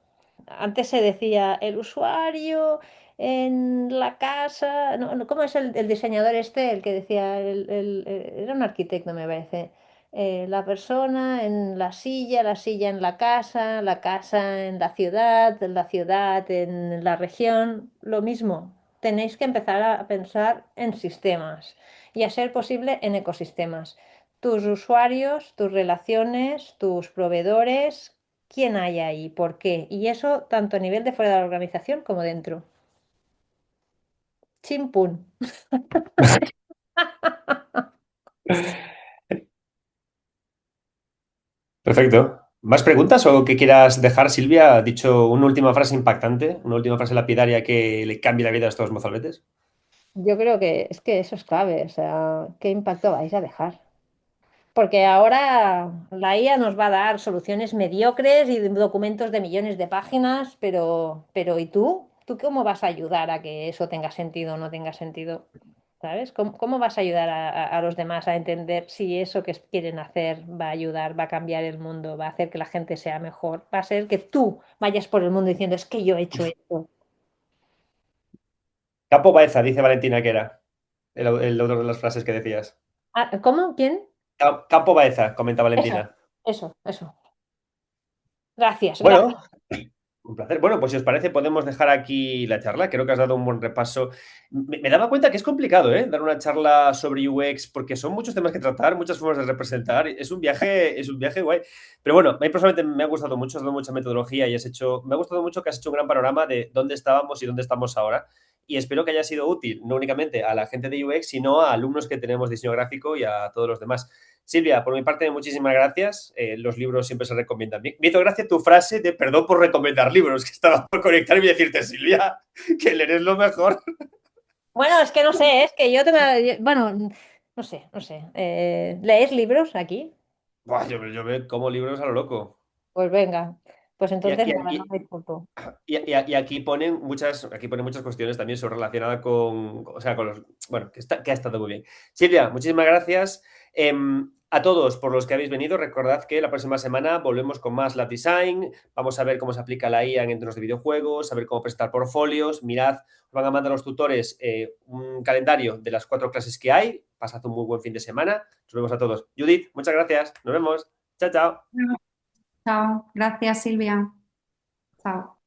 Antes se decía el usuario en la casa. No, ¿cómo es el diseñador este? El que decía, era un arquitecto, me parece. La persona en la silla en la casa en la ciudad en la región. Lo mismo. Tenéis que empezar a pensar en sistemas y a ser posible en ecosistemas. Tus usuarios, tus relaciones, tus proveedores, quién hay ahí, por qué. Y eso tanto a nivel de fuera de la organización como dentro. Chimpún. Perfecto. ¿Más preguntas o que quieras dejar, Silvia? ¿Ha dicho una última frase impactante, una última frase lapidaria que le cambie la vida a estos mozalbetes? Yo creo que eso es clave. O sea, ¿qué impacto vais a dejar? Porque ahora la IA nos va a dar soluciones mediocres y documentos de millones de páginas, pero ¿y tú? ¿Tú cómo vas a ayudar a que eso tenga sentido o no tenga sentido? ¿Sabes? ¿Cómo vas a ayudar a los demás a entender si eso que quieren hacer va a ayudar, va a cambiar el mundo, va a hacer que la gente sea mejor? Va a ser que tú vayas por el mundo diciendo, es que yo he hecho esto. Campo Baeza, dice Valentina que era el autor de las frases que decías. Ah, ¿cómo? ¿Quién? Campo Baeza, comenta Eso, Valentina. eso. Gracias, Bueno, gracias. un placer. Bueno, pues si os parece, podemos dejar aquí la charla. Creo que has dado un buen repaso. Me daba cuenta que es complicado, ¿eh? Dar una charla sobre UX porque son muchos temas que tratar, muchas formas de representar. Es un viaje guay. Pero bueno, a mí personalmente me ha gustado mucho, has dado mucha metodología y me ha gustado mucho que has hecho un gran panorama de dónde estábamos y dónde estamos ahora. Y espero que haya sido útil, no únicamente a la gente de UX, sino a alumnos que tenemos diseño gráfico y a todos los demás. Silvia, por mi parte, muchísimas gracias. Los libros siempre se recomiendan. Me hizo gracia tu frase de perdón por recomendar libros, que estaba por conectarme y decirte, Silvia, que leer es lo mejor. Bueno, es que no sé, es que yo tengo, bueno, no sé. ¿Lees libros aquí? Buah, yo me como libros a lo loco. Pues venga, pues Y, entonces y, nada, no y, me disculpo. y aquí ponen muchas cuestiones también sobre relacionadas con, o sea, con los, bueno, que ha estado muy bien. Silvia, muchísimas gracias. A todos por los que habéis venido, recordad que la próxima semana volvemos con más Lab Design. Vamos a ver cómo se aplica la IA en entornos de videojuegos, a ver cómo presentar portfolios. Mirad, os van a mandar los tutores un calendario de las 4 clases que hay. Pasad un muy buen fin de semana. Nos vemos a todos. Judith, muchas gracias. Nos vemos. Chao, chao. Chao, gracias Silvia. Chao.